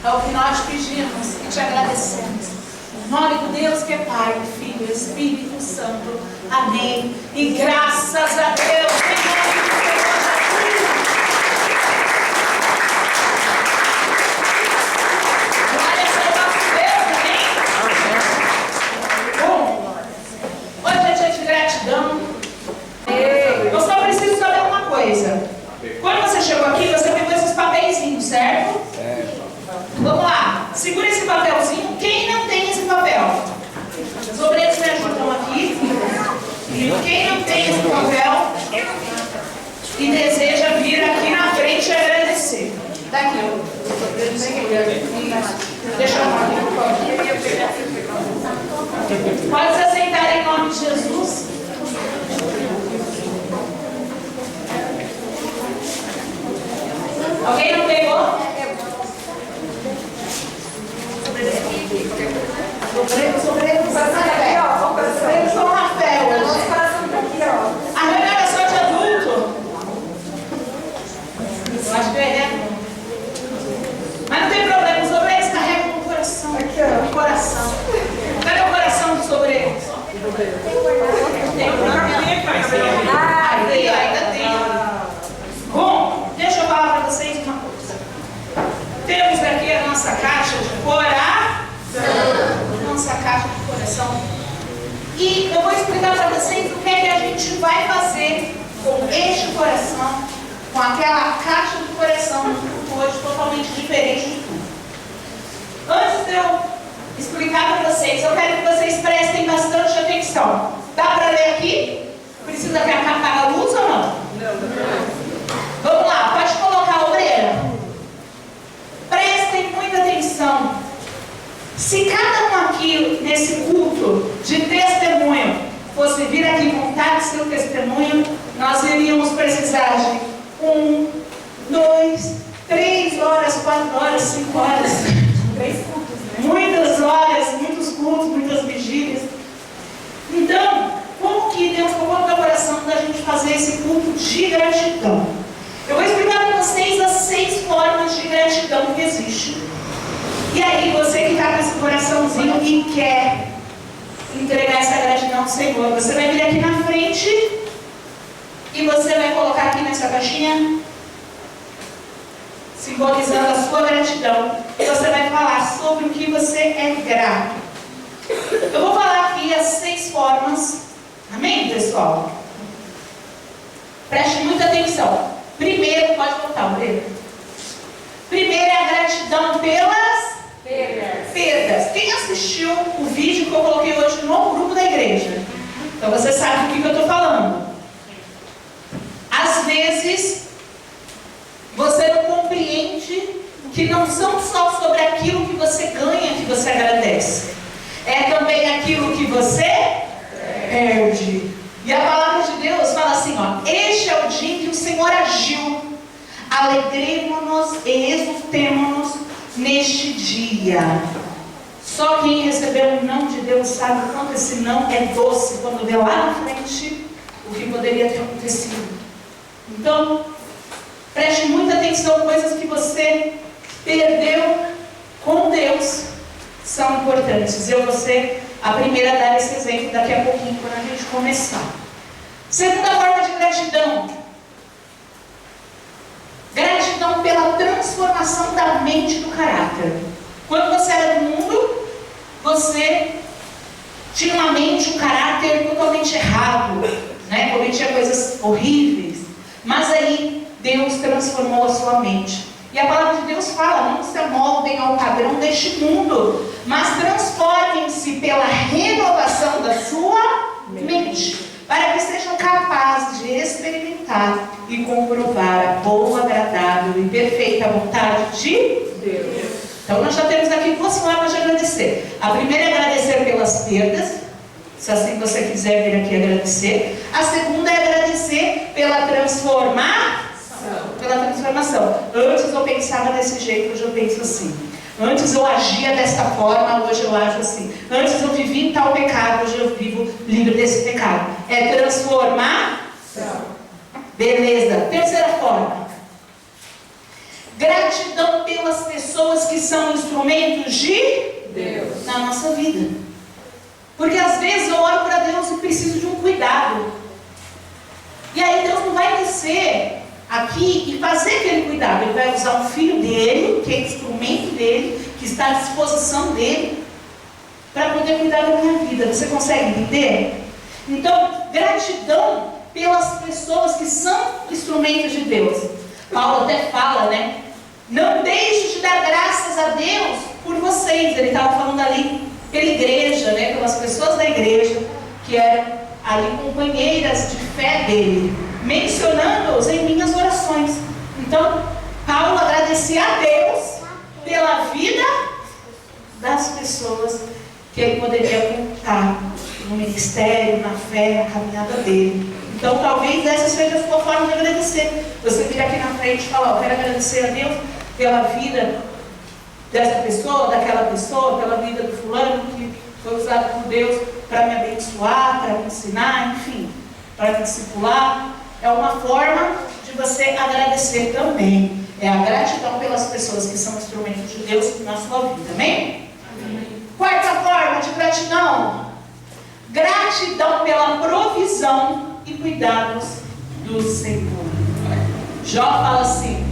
É o que nós pedimos e te agradecemos. Em nome do Deus que é Pai, Filho e Espírito Santo. Amém. E graças a Deus. Em nome do Senhor Jesus. Glória ao nosso Deus. Amém? Bom, hoje é dia de gratidão. Eu só preciso saber uma coisa. Quando você chegou aqui, você pegou esses papeizinhos, certo? Vamos lá. Segura esse papelzinho. Quem não tem esse papel? Os obreiros me ajudam aqui. E quem não tem esse papel e deseja vir aqui na frente e agradecer. Daqui. Deixa eu falar aqui. Pode se aceitar em nome de Jesus. Alguém não pegou? Os obreiros São Rafael hoje. A reunião é só de adulto? Eu acho que é errado. Mas não tem problema, os obreiros carregam no coração. No coração. Cadê o coração dos obreiros? Tem, ainda tem. Bom, deixa eu falar para vocês uma coisa. Temos aqui a nossa caixa de coração. Nossa caixa de coração. E eu vou explicar para vocês o que é que a gente vai fazer com este coração, com aquela caixa de coração hoje totalmente diferente de tudo. Antes de eu explicar para vocês, eu quero que vocês prestem bastante atenção. Dá para ler aqui? Precisa que apagar a luz ou não? Não. Vamos lá, pode colocar a obreira. Prestem muita atenção. Se cada um aqui nesse culto de testemunho fosse vir aqui contar o seu testemunho, nós iríamos precisar de 1, 2, 3 horas, 4 horas, 5 horas. 3 cultos, né? Muitas horas, muitos cultos, muitas vigílias. Então, como que Deus colocou no meu coração da gente fazer esse culto de gratidão? Eu vou explicar para vocês as 6 formas de gratidão que existem. E aí, você que está com esse coraçãozinho e quer entregar essa gratidão ao Senhor, você vai vir aqui na frente e você vai colocar aqui nessa caixinha, simbolizando a sua gratidão. E você vai falar sobre o que você é grato. Eu vou falar aqui as 6 formas. Amém, pessoal? Preste muita atenção. Primeiro, pode botar, Breno. Primeiro é a gratidão pelas perdas. Quem assistiu o vídeo que eu coloquei hoje no grupo da igreja? Então você sabe do que eu estou falando. Às vezes, você não compreende que não são só sobre aquilo que você ganha que você agradece. É também aquilo que você perde. E a palavra de Deus fala assim, ó: este é o dia em que o Senhor agiu. Alegremo-nos e exultemo-nos neste dia. Só quem recebeu o não de Deus sabe o quanto esse não é doce quando vê lá na frente o que poderia ter acontecido. Então, preste muita atenção. Coisas que você perdeu com Deus são importantes. Eu vou ser a primeira a dar esse exemplo daqui a pouquinho, quando a gente começar. Segunda forma de gratidão. Gratidão pela transformação da mente e do caráter. Quando você era do mundo, você tinha uma mente, um caráter totalmente errado, né? Cometia coisas horríveis. Mas aí Deus transformou a sua mente. E a palavra de Deus fala: não se amoldem ao padrão deste mundo, mas transformem-se pela renovação da sua mente, para que sejam capazes de experimentar e comprovar a boa, agradável e perfeita vontade de Deus. Então nós já temos aqui 2 formas de agradecer. A primeira é agradecer pelas perdas, se assim você quiser vir aqui agradecer. A segunda é agradecer pela transformação. Antes eu pensava desse jeito, hoje eu penso assim. Antes eu agia desta forma, hoje eu ajo assim. Antes eu vivia em tal pecado, hoje eu vivo livre desse pecado. É transformação. Beleza. Terceira forma. Gratidão pelas pessoas pessoas que são instrumentos de Deus na nossa vida. Porque às vezes eu oro para Deus e preciso de um cuidado. E aí Deus não vai descer aqui e fazer aquele cuidado. Ele vai usar um filho dele, que é instrumento dele, que está à disposição dele, para poder cuidar da minha vida. Você consegue entender? Então, gratidão pelas pessoas que são instrumentos de Deus. Paulo até fala, né? Não deixe de dar graças a Deus por vocês. Ele estava falando ali pela igreja, né? Pelas pessoas da igreja, que eram ali companheiras de fé dele, mencionando-os em minhas orações. Então, Paulo agradecia a Deus pela vida das pessoas que ele poderia contar no ministério, na fé, na caminhada dele. Então, talvez essa seja a sua forma de agradecer. Você vir aqui na frente e falar: eu quero agradecer a Deus pela vida dessa pessoa, daquela pessoa, pela vida do fulano que foi usado por Deus para me abençoar, para me ensinar, enfim, para me discipular. É uma forma de você agradecer também. É a gratidão pelas pessoas que são instrumentos de Deus na sua vida. Amém? Amém. Quarta forma de gratidão: gratidão pela provisão e cuidados do Senhor. Jó fala assim: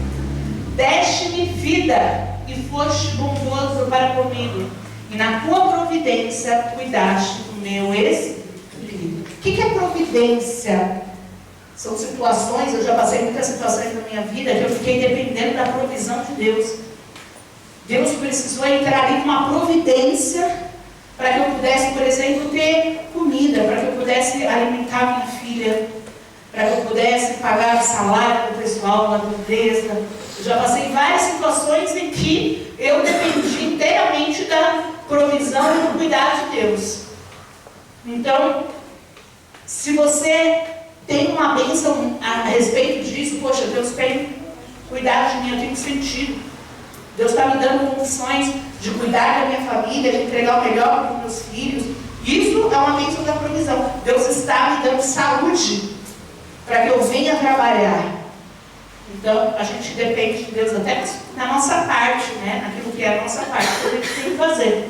deste-me vida e foste bondoso para comigo, e na tua providência cuidaste do meu espírito. O que é providência? São situações, eu já passei muitas situações na minha vida que eu fiquei dependendo da provisão de Deus. Deus precisou entrar ali com uma providência para que eu pudesse, por exemplo, ter comida, para que eu pudesse alimentar minha filha, para que eu pudesse pagar o salário do pessoal lá da empresa. Eu já passei várias situações em que eu dependi inteiramente da provisão e do cuidado de Deus. Então, se você tem uma bênção a respeito disso, poxa, Deus tem cuidado de mim, eu tenho sentido. Deus está me dando condições de cuidar da minha família, de entregar o melhor para os meus filhos. Isso é uma bênção da provisão. Deus está me dando saúde para que eu venha trabalhar. Então, a gente depende de Deus até na nossa parte, né? Naquilo que é a nossa parte, que a gente tem que fazer.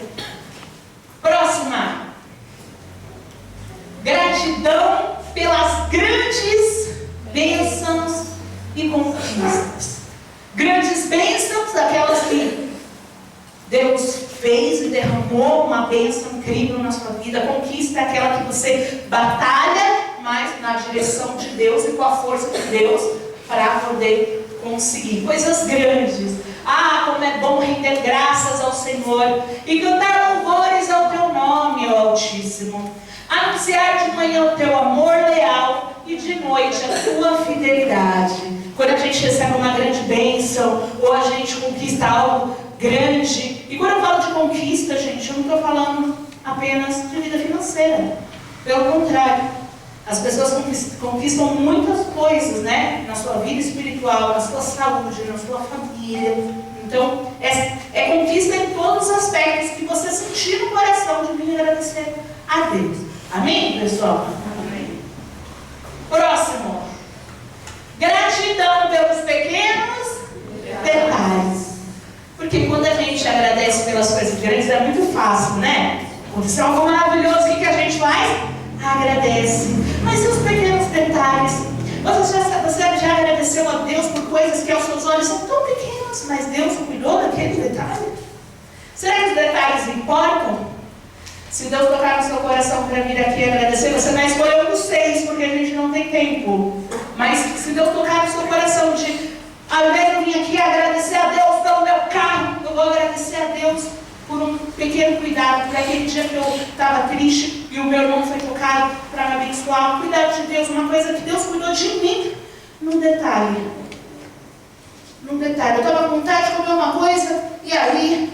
Próxima. Gratidão pelas grandes bênçãos e conquistas. Grandes bênçãos, aquelas que Deus fez e derramou uma bênção incrível na sua vida. Conquista é aquela que você batalha, mas na direção de Deus e com a força de Deus para poder conseguir coisas grandes. Ah, como é bom render graças ao Senhor e cantar louvores ao teu nome, ó Altíssimo. Anunciar de manhã o teu amor leal e de noite a tua fidelidade. Quando a gente recebe uma grande bênção ou a gente conquista algo grande. E quando eu falo de conquista, gente, eu não estou falando apenas de vida financeira. Pelo contrário, as pessoas conquistam muitas coisas, né? Na sua vida espiritual, na sua saúde, na sua família. Então, é conquista em todos os aspectos que você sentir no coração de vir agradecer a Deus. Amém, pessoal? Amém. Próximo. Gratidão pelos pequenos detalhes. Porque quando a gente agradece pelas coisas grandes é muito fácil, né? Aconteceu algo maravilhoso, o que a gente faz? Agradece. Mas e os pequenos detalhes? Você já agradeceu a Deus por coisas que aos seus olhos são tão pequenas, mas Deus cuidou daquele detalhe? Será que os detalhes importam? Se Deus tocar no seu coração para vir aqui agradecer, você vai escolher um dos 6, porque a gente não tem tempo. Mas se Deus tocar no seu coração de, ao invés de eu vir aqui agradecer a Deus pelo meu carro, eu vou agradecer a Deus por um pequeno cuidado, por aquele dia que eu estava triste e o meu irmão foi tocado para me abençoar. Um cuidado de Deus, uma coisa que Deus cuidou de mim, num detalhe. Num detalhe. Eu estava com vontade de comer uma coisa e aí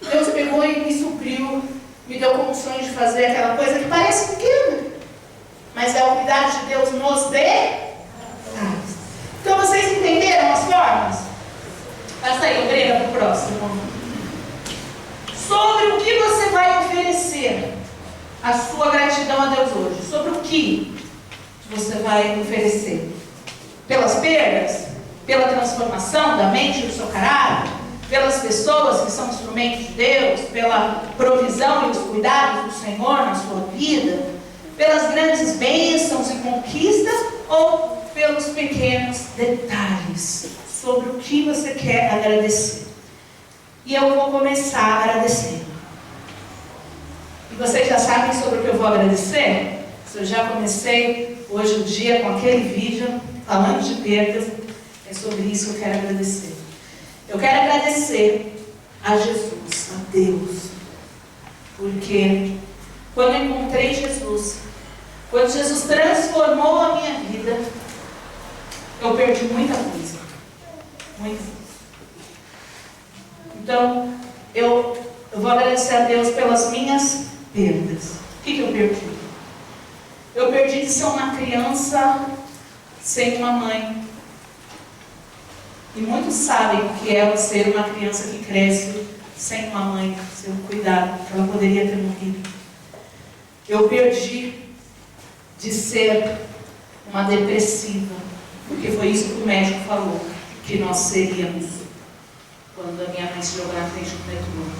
Deus pegou e me supriu, me deu condições de fazer aquela coisa que parece pequena, mas é o cuidado de Deus nos detalhes. Então vocês entenderam as formas? Passa aí, Brena, para o próximo. Sobre o que você vai oferecer a sua gratidão a Deus hoje? Sobre o que você vai oferecer? Pelas perdas? Pela transformação da mente e do seu caráter? pelas pessoas que são instrumentos de Deus, pela provisão e os cuidados do Senhor na sua vida, pelas grandes bênçãos e conquistas, ou pelos pequenos detalhes sobre o que você quer agradecer? E eu vou começar agradecendo. E vocês já sabem sobre o que eu vou agradecer? Eu já comecei hoje o dia com aquele vídeo falando de perdas. É sobre isso que eu quero agradecer. Eu quero agradecer a Jesus, a Deus, porque quando eu encontrei Jesus, quando Jesus transformou a minha vida, eu perdi muita coisa. Muita coisa. Então, eu vou agradecer a Deus pelas minhas perdas. O que eu perdi? Eu perdi de ser uma criança sem uma mãe. E muitos sabem o que é ser uma criança que cresce sem uma mãe, sem um cuidado, que ela poderia ter morrido. Eu perdi de ser uma depressiva, porque foi isso que o médico falou, que nós seríamos quando a minha mãe se jogou na frente do metrô.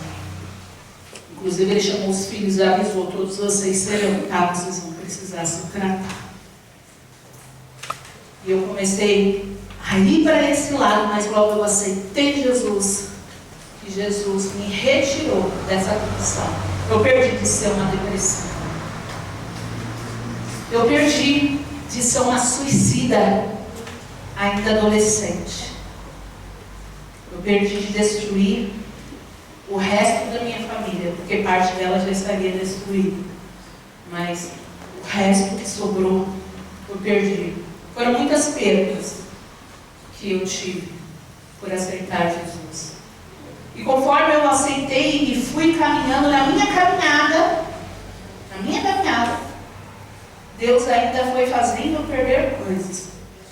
Inclusive ele chamou os filhos e avisou: todos vocês serão, tá? Vocês vão precisar se tratar. E eu comecei a ir para esse lado, mas logo eu aceitei Jesus, e Jesus me retirou dessa condição. Eu perdi de ser uma depressiva. Eu perdi de ser uma suicida ainda adolescente. Eu perdi de destruir o resto da minha família, porque parte dela já estaria destruída. Mas o resto que sobrou, eu perdi. Foram muitas perdas que eu tive por aceitar Jesus. E conforme eu aceitei e fui caminhando na minha caminhada, Deus ainda foi fazendo eu perder coisas.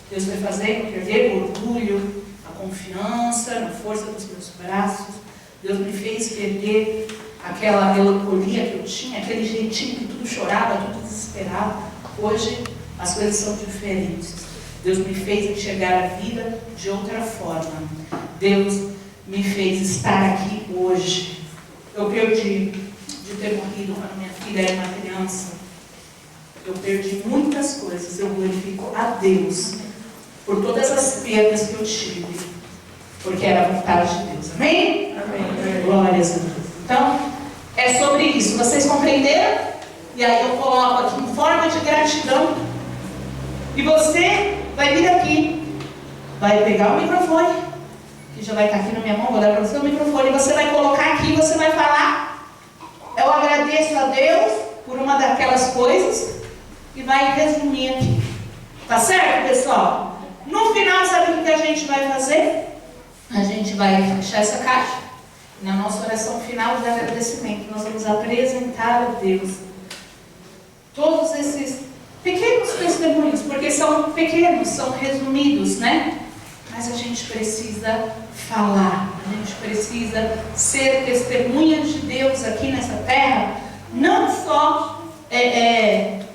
Deus foi fazendo eu perder o orgulho, a confiança, a força dos meus braços. Deus me fez perder aquela melancolia que eu tinha, aquele jeitinho que tudo chorava, tudo desesperava. Hoje as coisas são diferentes. Deus me fez enxergar a vida de outra forma. Deus me fez estar aqui hoje. Eu perdi de ter morrido quando minha filha era uma criança. Eu perdi muitas coisas. Eu glorifico a Deus por todas as perdas que eu tive, porque era a vontade de Deus. Amém? Amém. Glórias a Deus. Então, é sobre isso. Vocês compreenderam? E aí eu coloco aqui em forma de gratidão. E você vai vir aqui, vai pegar o microfone, que já vai estar aqui na minha mão, vou dar para você o microfone, e você vai colocar aqui, você vai falar: eu agradeço a Deus por uma daquelas coisas, e vai resumir aqui. Tá certo, pessoal? No final, sabe o que a gente vai fazer? A gente vai fechar essa caixa. Na nossa oração final de agradecimento, nós vamos apresentar a Deus todos esses pequenos testemunhos, porque são pequenos, são resumidos, né? Mas a gente precisa falar, a gente precisa ser testemunha de Deus aqui nessa terra, não só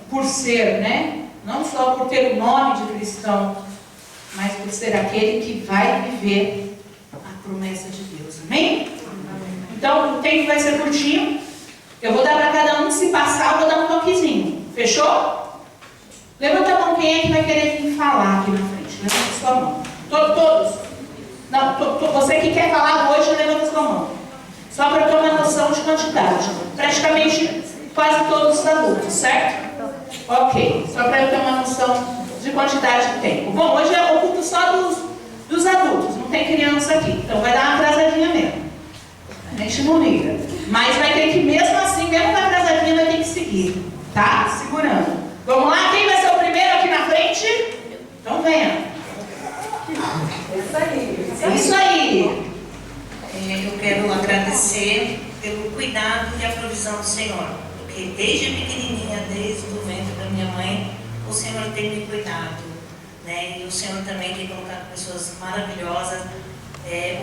por ser, né? Não só por ter o nome de cristão, mas por ser aquele que vai viver a promessa de Deus. Amém? Então, o tempo vai ser curtinho. Eu vou dar para cada um, se passar, eu vou dar um toquezinho. Fechou? Levanta a mão quem é que vai querer vir falar aqui na frente. Levanta a sua mão. Todos? Não, você que quer falar hoje, levanta a sua mão. Só para ter uma noção de quantidade. Praticamente quase todos os adultos, certo? Ok. Só para eu ter uma noção de quantidade de tempo. Bom, hoje é o culto só dos adultos. Não tem criança aqui. Então vai dar uma atrasadinha mesmo. A gente não liga. Mas vai ter que, mesmo assim, mesmo na atrasadinha, vai ter que seguir. Tá? Segurando. Vamos lá? Quem vai ser o primeiro aqui na frente? Então venha. É isso aí. Eu quero agradecer pelo cuidado e a provisão do Senhor. Porque desde pequenininha, desde o ventre da minha mãe, o Senhor tem me cuidado. Né? E o Senhor também tem colocado pessoas maravilhosas.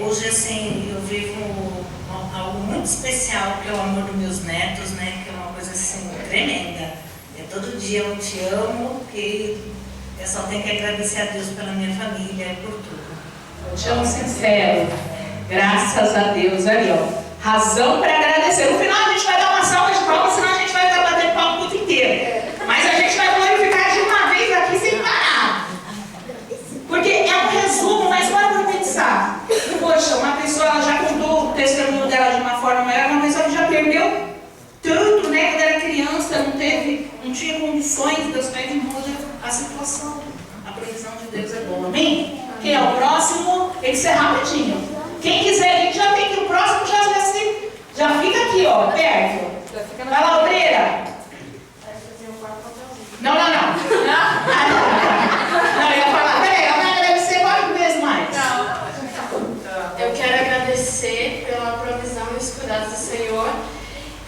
Hoje, assim, eu vivo algo muito especial, que é o amor dos meus netos, né? Que é uma coisa, assim, tremenda. Todo dia eu te amo, que eu só tenho que agradecer a Deus pela minha família e por tudo. Eu te amo sincero. Graças a Deus, ali ó. Razão para agradecer. No final a gente vai dar uma salva de palmas, senão a gente vai estar batendo palma o culto inteiro. Mas a gente vai glorificar de uma vez aqui sem parar. Porque é um resumo, mas para pensar. Poxa, uma pessoa, ela já contou o testemunho dela de uma forma maior, uma pessoa que já perdeu tanto, né? Quando era criança, não tinha condições, Deus pede e muda a situação. A provisão de Deus é boa, amém? Quem é o próximo? Tem que ser rapidinho. Quem quiser vir, já tem que o próximo já fica aqui, ó, perto. Vai lá, obreira. Não. Não, eu ia falar, peraí, ela vai agradecer quatro vezes mais. Eu quero agradecer pela provisão e os cuidados do Senhor,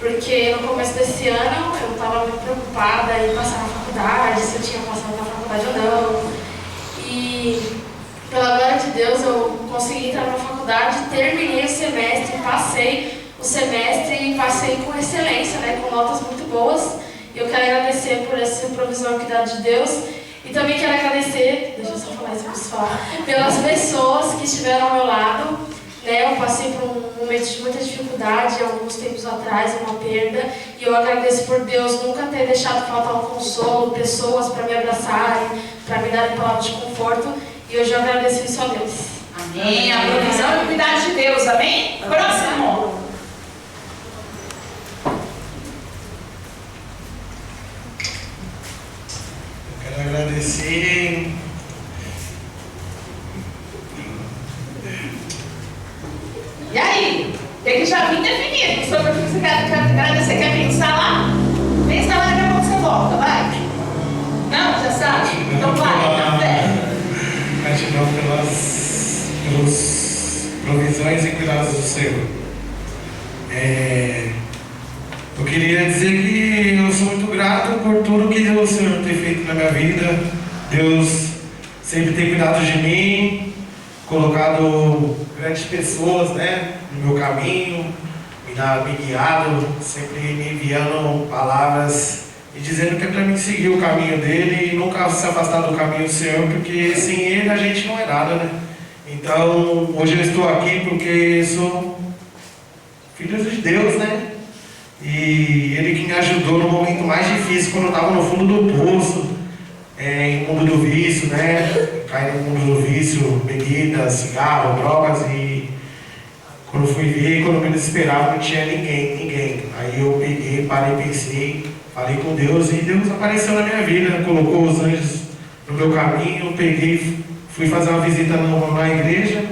porque no começo desse ano eu estava muito preocupada em passar na faculdade, se eu tinha passado na faculdade ou não. E pela glória de Deus eu consegui entrar na faculdade, terminei o semestre, passei o semestre e passei com excelência, né, com notas muito boas. E eu quero agradecer por essa provisão e cuidado de Deus. E também quero agradecer, deixa eu só falar isso para você falar, pelas pessoas que estiveram ao meu lado. Né, eu passei por um momento de muita dificuldade, alguns tempos atrás, uma perda. E eu agradeço por Deus nunca ter deixado faltar um consolo, pessoas para me abraçarem, para me darem palavras de conforto. E hoje eu agradeço isso a Deus. Amém. A provisão e o cuidado de Deus, amém? Próximo. Quero agradecer E aí? Tem que já vir definido sobre o que você quer agradecer. Quer pensar lá? Pensa lá, daqui a pouco você volta, vai. Não? Já sabe? Então vai, na fé. gratidão pelas provisões e cuidados do Senhor. Eu queria dizer que eu sou muito grato por tudo que o Senhor tem feito na minha vida. Deus sempre tem cuidado de mim, colocado grandes pessoas, né, no meu caminho, me guiado, sempre me enviando palavras e dizendo que é para mim seguir o caminho dele e nunca se afastar do caminho do Senhor, porque sem ele a gente não é nada, né? Então, hoje eu estou aqui porque sou filho de Deus, né? E ele que me ajudou no momento mais difícil, quando eu estava no fundo do poço, em mundo do vício, né? Caí no mundo do vício, bebida, cigarro, drogas, e quando fui ver, quando eu me desesperava, não tinha ninguém. Aí eu peguei, parei, pensei, falei com Deus e Deus apareceu na minha vida, colocou os anjos no meu caminho, eu peguei, fui fazer uma visita na igreja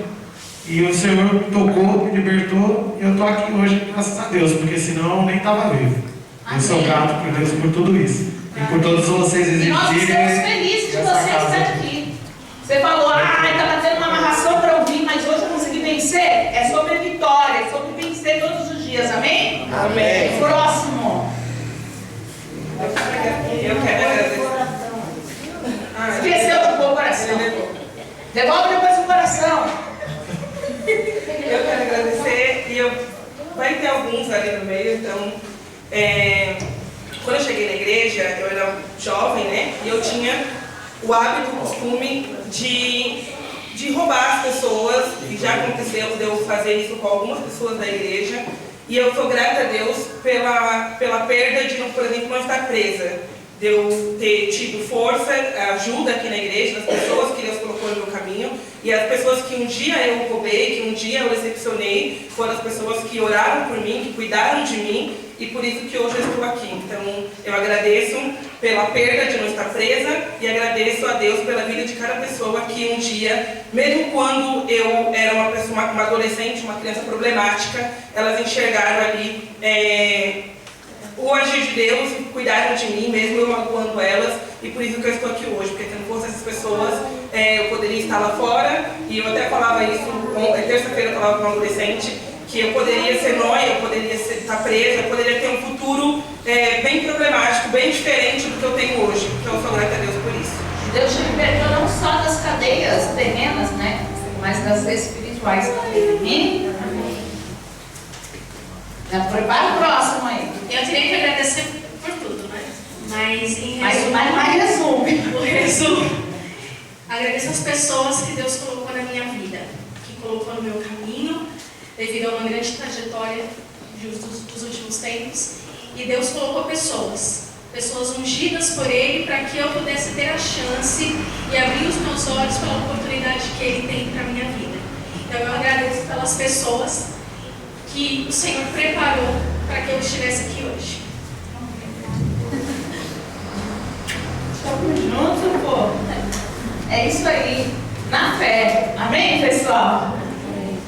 e o Senhor me tocou, me libertou e eu estou aqui hoje, graças a Deus, porque senão eu nem estava vivo. Eu sou grato por Deus por tudo isso. E por todos vocês existirem. E nós estamos felizes de você estar aqui. Você falou, estava tendo uma amarração para ouvir, mas hoje eu consegui vencer. É sobre vitória, é sobre vencer todos os dias, amém? Amém. Próximo. Eu quero agradecer. Esqueceu de pôr o coração. Devolve depois o coração. Eu quero agradecer e vai ter alguns ali no meio, então quando eu cheguei na igreja, eu era jovem, né? E eu tinha o hábito, o costume de roubar as pessoas, e já aconteceu de eu fazer isso com algumas pessoas da igreja, e eu sou grata a Deus pela perda de, por exemplo, não estar presa, de eu ter tido força, ajuda aqui na igreja, das pessoas que Deus colocou no meu caminho, e as pessoas que um dia eu roubei, que um dia eu decepcionei, foram as pessoas que oraram por mim, que cuidaram de mim, e por isso que hoje eu estou aqui. Então, eu agradeço pela perda de não estar presa, e agradeço a Deus pela vida de cada pessoa que um dia, mesmo quando eu era uma adolescente, uma criança problemática, elas enxergaram ali o agir de Deus, cuidaram de mim, mesmo eu magoando elas, e por isso que eu estou aqui hoje, porque se não fosse essas pessoas, eu poderia estar lá fora, e eu até falava isso, terça-feira eu falava com uma adolescente, que eu poderia ser nóia, eu poderia estar presa, eu poderia ter um futuro bem problemático, bem diferente do que eu tenho hoje, então eu sou grata a Deus por isso. Deus te libertou não só das cadeias terrenas, né? Mas das espirituais também. Amém? Prepara o próximo aí. Eu teria que agradecer por tudo, né? Mas em resumo, Mas o resumo, agradeço as pessoas que Deus colocou na minha vida, que colocou no meu caminho, devido a uma grande trajetória dos últimos tempos. E Deus colocou pessoas ungidas por Ele para que eu pudesse ter a chance e abrir os meus olhos pela oportunidade que Ele tem para a minha vida. Então eu agradeço pelas pessoas que o Senhor preparou para que eu estivesse aqui hoje. Estamos juntos, pô. É isso aí. Na fé. Amém, pessoal?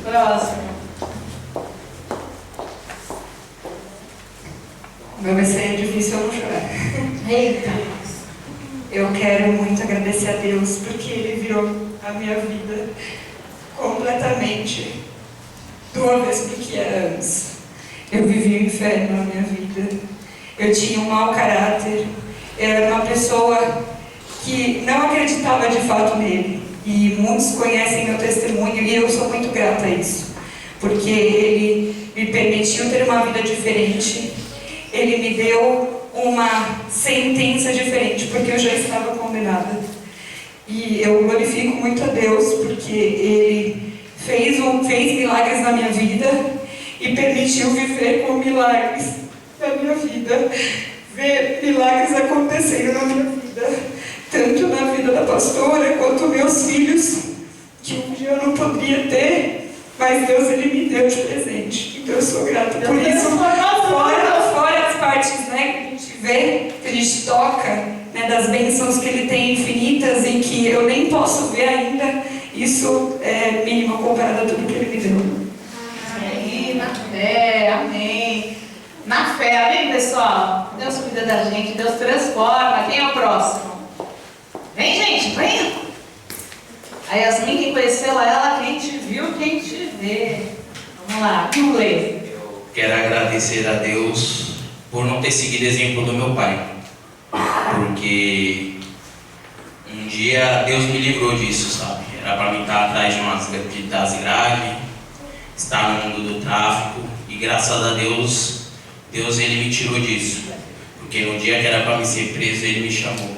Próximo. Meu vai ser difícil eu não chorar. Eita. Eu quero muito agradecer a Deus porque Ele virou a minha vida completamente do avesso do que era antes. Eu vivi o inferno na minha vida. Eu tinha um mau caráter. Eu era uma pessoa que não acreditava de fato nele. E muitos conhecem meu testemunho e eu sou muito grata a isso. Porque Ele me permitiu ter uma vida diferente. Ele me deu uma sentença diferente, porque eu já estava condenada. E eu glorifico muito a Deus, porque Ele fez milagres na minha vida e permitiu viver com milagres na minha vida, ver milagres acontecendo na minha vida, tanto na vida da pastora quanto meus filhos, que um dia eu não poderia ter, mas Deus Ele me deu de presente. Então eu sou grata por isso. Fora as partes, né, que a gente vê, que a gente toca, né, das bênçãos que Ele tem infinitas e que eu nem posso ver ainda, isso é mínimo comparado a tudo que Ele me deu. Amém, na fé, amém. Na fé, amém, pessoal? Deus cuida da gente, Deus transforma. Quem é o próximo? Vem, gente, vem. A Yasmin, quem conheceu ela, quem te viu, quem te vê. Vamos lá, vamos ler. Eu quero agradecer a Deus por não ter seguido o exemplo do meu pai. Porque um dia Deus me livrou disso, sabe? Era para mim estar atrás de umas atividades graves, estar no mundo do tráfico. E graças a Deus, Ele me tirou disso. Porque no dia que era para me ser preso, Ele me chamou.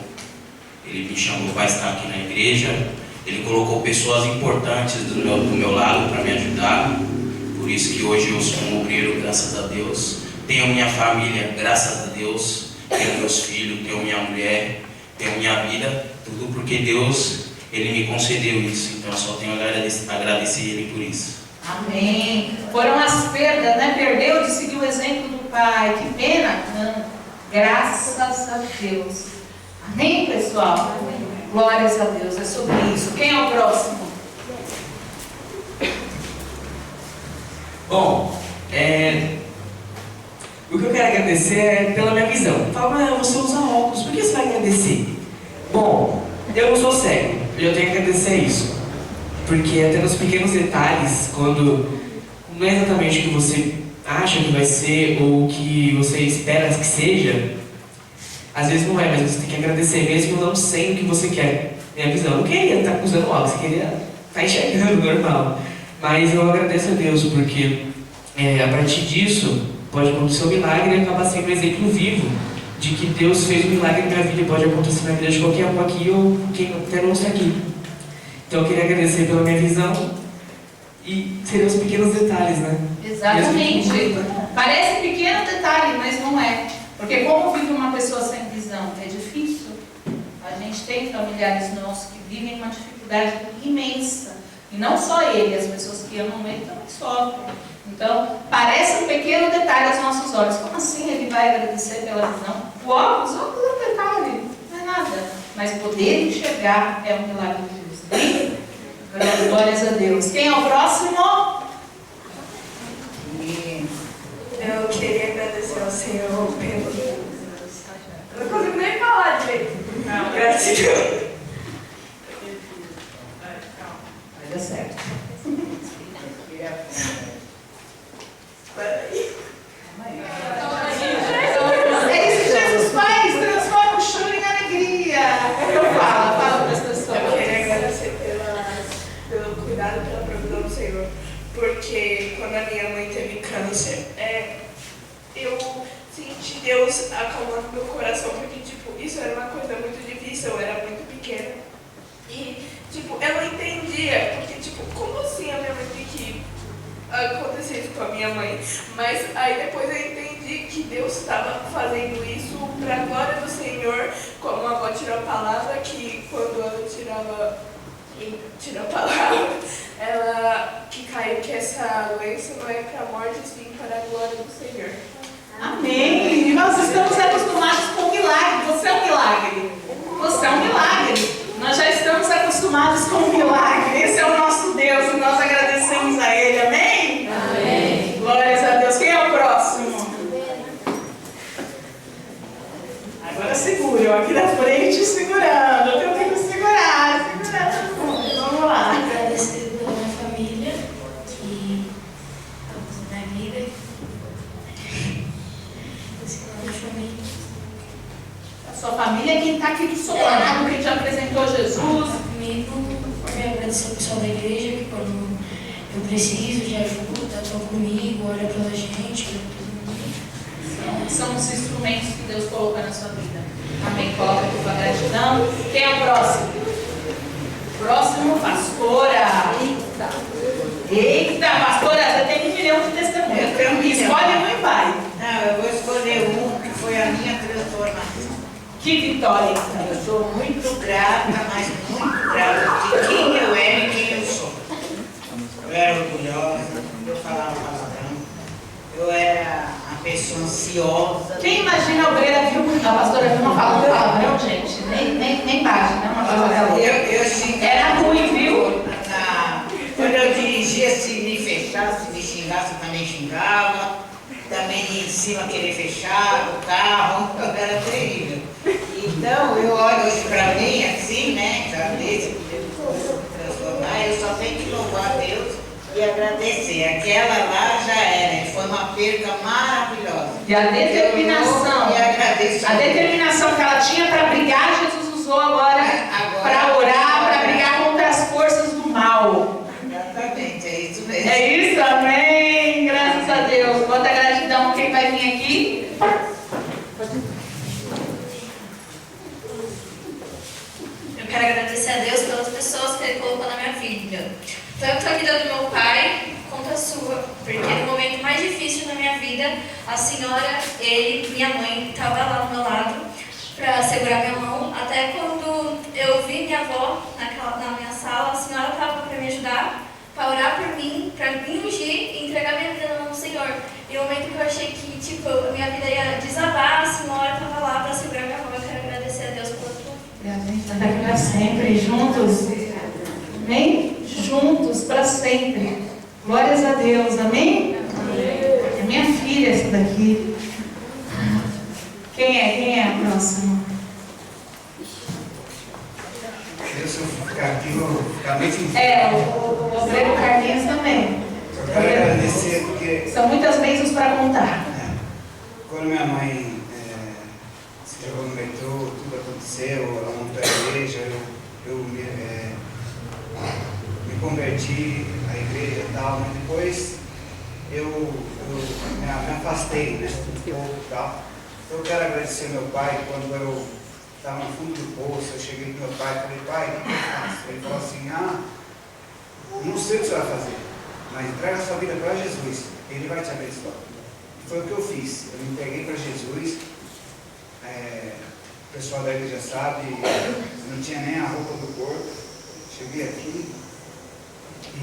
Ele me chamou para estar aqui na igreja. Ele colocou pessoas importantes do meu lado para me ajudar. Por isso que hoje eu sou um obreiro, graças a Deus. Tenho minha família, graças a Deus. Tenho meus filhos, tenho minha mulher, tenho minha vida. Tudo porque Deus, Ele me concedeu isso. Então eu só tenho a agradecer Ele por isso. Amém. Foram as perdas, né? Perdeu de seguir o exemplo do pai. Que pena. Não. Graças a Deus. Amém, pessoal? Glórias a Deus. É sobre isso. Quem é o próximo? Bom, o que eu quero agradecer é pela minha visão. Fala, você usa óculos, por que você vai agradecer? Bom, eu não sou cego, eu tenho que agradecer isso. Porque até nos pequenos detalhes, quando não é exatamente o que você acha que vai ser ou o que você espera que seja, às vezes não é, mas você tem que agradecer mesmo não sendo o que você quer. Minha visão, eu não queria estar usando óculos, eu queria estar enxergando normal. Mas eu agradeço a Deus, porque a partir disso pode acontecer um milagre e acabar sendo um exemplo vivo de que Deus fez um milagre na minha vida e pode acontecer na vida de qualquer um aqui ou quem até não está aqui. Então eu queria agradecer pela minha visão e seriam os pequenos detalhes, né? Exatamente. Parece pequeno detalhe, mas não é. Porque como vive uma pessoa sem visão? É difícil. A gente tem familiares nossos que vivem uma dificuldade imensa. E não só ele, as pessoas que amam ele também sofrem. Então, parece um pequeno detalhe aos nossos olhos. Como assim ele vai agradecer pela visão? O óculos é um detalhe, não é nada. Mas poder enxergar é um milagre de Deus. Hein? Glórias a Deus. Quem é o próximo? Eu queria agradecer ao Senhor pelo... Eu não consigo nem falar direito. Gratidão. Vai dar certo. É isso que Jesus faz, transforma o choro em alegria. Fala para as pessoas. Eu queria agradecer pelo cuidado e pela provisão do Senhor, porque quando a minha mãe teve câncer, eu senti Deus acalmando meu coração, porque isso era uma coisa muito difícil, eu era muito pequena. E eu não entendia, porque como assim a minha mãe tem que acontecer isso com a minha mãe. Mas aí depois eu entendi que Deus estava fazendo isso para a glória do Senhor, como a avó tirou a palavra, que quando ela tira a palavra, ela que caiu que essa doença não é para a morte, sim para a glória do Senhor. Amém. E nós estamos acostumados com milagre. Você é um milagre. Você é um milagre. Nós já estamos acostumados com o milagre. Esse é o nosso Deus e nós agradecemos a Ele. Amém? Amém. Glórias a Deus. Quem é o próximo? Agora segura. Eu aqui na frente segurando. Eu tenho que me segurar. Segurando. Vamos lá. Agradecer pela minha família, que estamos na minha vida. Minha família. A sua família é quem está aqui do seu lado, quem te apresentou Jesus. Comigo, quero agradecer ao pessoal da igreja, que quando eu preciso de ajuda, estão comigo, olha pela gente, pela todo mundo. São os instrumentos que Deus coloca na sua vida. Amém. Coloca aqui sua gratidão. Quem é o próximo? Próximo, pastora. Eita, pastora, você tem 1 milhão de testemunhos. Eu tenho 1 milhão. Escolhe um e vai. Não, eu vou escolher um que foi a minha transformação. Que vitória. Eu sou muito grata, mas muito grata de quem eu era e quem eu sou. Eu era orgulhosa, eu falava palavrão, eu era uma pessoa ansiosa. Quem imagina a obreira viu a pastora Vilma falando palavrão, gente? Nem bate, né? Uma palavra. Eu xingava. Era ruim, viu? Quando eu dirigia, se me fechasse, se me xingasse, eu também xingava. Também ia em cima querer fechar o carro, era terrível. Então, eu olho hoje para mim assim, né? Já desse que Deus me transformar, eu só tenho que louvar a Deus e agradecer. Aquela lá já era, foi uma perda maravilhosa. E a determinação. E agradeço. A determinação que ela tinha para brigar, Jesus usou agora para orar, para brigar contra as forças do mal. Exatamente, é isso mesmo. É isso, amém. Graças a Deus. Bota a gratidão. Quem vai vir aqui? Eu quero agradecer a Deus pelas pessoas que Ele colocou na minha vida. Tanto a vida do meu pai, quanto a sua. Porque no momento mais difícil da minha vida, a senhora, ele, minha mãe, estava lá ao meu lado para segurar minha mão. Até quando eu vi minha avó na minha sala, a senhora estava para me ajudar, para orar por mim, para me ungir e entregar minha vida na mão do Senhor. E no momento que eu achei que a minha vida ia desabar, a senhora estava lá para segurar minha mão. Eu quero agradecer a Deus pela tua vida. A gente está daqui para sempre, juntos. Amém? Juntos, para sempre. Glórias a Deus, amém? É minha filha essa daqui. Quem é a próxima? Se eu ficar aqui, eu vou ficar muito infeliz. O obreiro Carlinhos também. Eu quero agradecer porque... São muitas bênçãos para contar. Quando minha mãe se jogou no metrô, tudo aconteceu, ela montou a igreja, eu me converti à igreja e tal, mas depois eu me afastei, né, um pouco e tal. Então eu quero agradecer meu pai. Quando eu estava no fundo do poço, eu cheguei para meu pai e falei: pai, o que eu faço? Ele falou assim: não sei o que você vai fazer, mas entrega a sua vida para Jesus, Ele vai te abençoar. E foi o que eu fiz. Eu me entreguei para Jesus. O pessoal da igreja sabe, eu não tinha nem a roupa do corpo. Cheguei aqui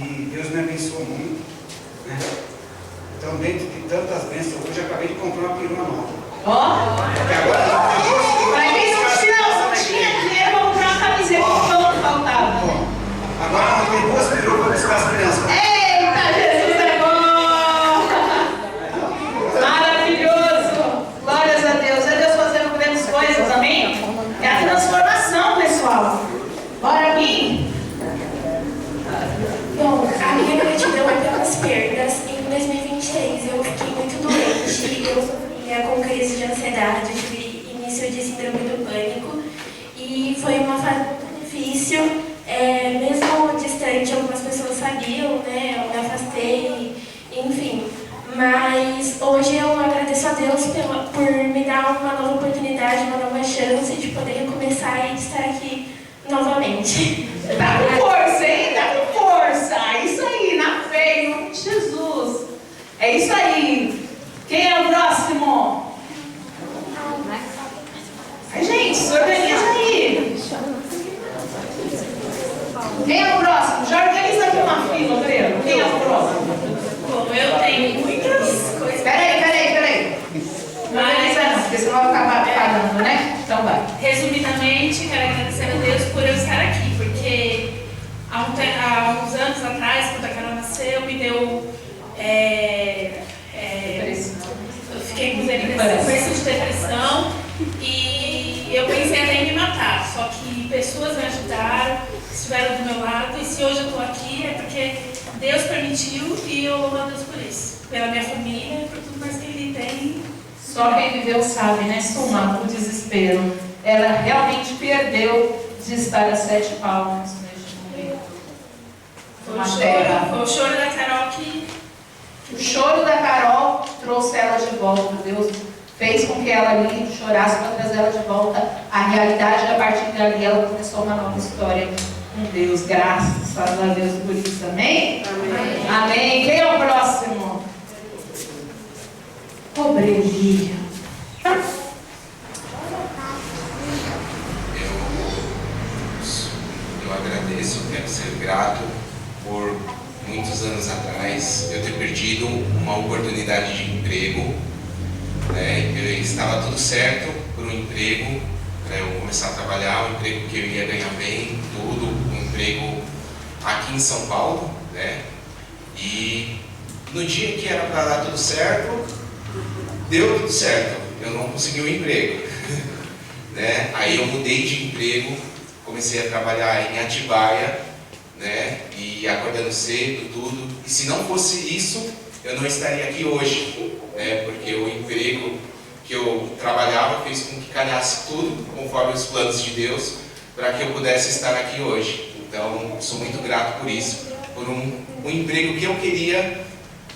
e Deus me abençoou muito, né? Então, dentro de tantas bênçãos, hoje eu acabei de comprar uma perua nova. Porque agora para quem não tinha dinheiro para comprar uma camiseta, que faltava. Agora não tem 2 perucas para buscar as crianças. Eita, Jesus é bom! Maravilhoso! Glórias a Deus. É Deus fazendo grandes coisas, amém? É a transformação, pessoal. Bora vir. Bom, a minha gratidão é pelas perdas. Em 2023 eu fiquei muito doente, eu sofria com crise de ansiedade, tive início de síndrome do pânico e foi uma fase muito difícil, mesmo distante, algumas pessoas sabiam, né, eu me afastei, enfim. Mas hoje eu agradeço a Deus por me dar uma nova oportunidade, uma nova chance de poder recomeçar e de estar aqui novamente. Tá com força, hein? Tá com força. Isso aí, na fé, em nome de Jesus. É isso aí. Quem é o próximo? Ai, gente, se organiza aí. Quem é o próximo? Já organiza aqui uma fila, Breno. Quem é o próximo? Bom, eu tenho muitas coisas. Peraí. Não organiza não, porque senão vai acabar pagando, né? Então vai. Resumidamente, quero agradecer a Deus por eu estar aqui, porque há uns anos atrás, quando a Carol nasceu, me deu. Eu fiquei com depressão, de depressão e eu pensei até em me matar. Só que pessoas me ajudaram, estiveram do meu lado, e se hoje eu estou aqui é porque Deus permitiu e eu louvo a Deus por isso. Pela minha família, por tudo mais que Ele tem. Só quem viveu sabe, né? Soma o desespero. Ela realmente perdeu de estar a 7 palmos neste momento. Foi o choro da Carol que... O choro da Carol trouxe ela de volta. Deus fez com que ela ali chorasse para trazer ela de volta à realidade. E a partir dali ela começou uma nova história com Deus. Graças a Deus por isso. Amém? Amém. Quem é o próximo? Obreirinho. Eu agradeço, quero ser grato por muitos anos atrás eu ter perdido uma oportunidade de emprego. Eu estava tudo certo por um emprego, para eu começar a trabalhar, um emprego que eu ia ganhar bem, tudo, um emprego aqui em São Paulo, E no dia que era para dar tudo certo, deu tudo certo, eu não consegui um emprego. Aí eu mudei de emprego, comecei a trabalhar em Atibaia, e acordando cedo, tudo. E se não fosse isso, eu não estaria aqui hoje, porque o emprego que eu trabalhava fez com que calhasse tudo, conforme os planos de Deus, para que eu pudesse estar aqui hoje. Então, sou muito grato por isso, por um emprego que eu queria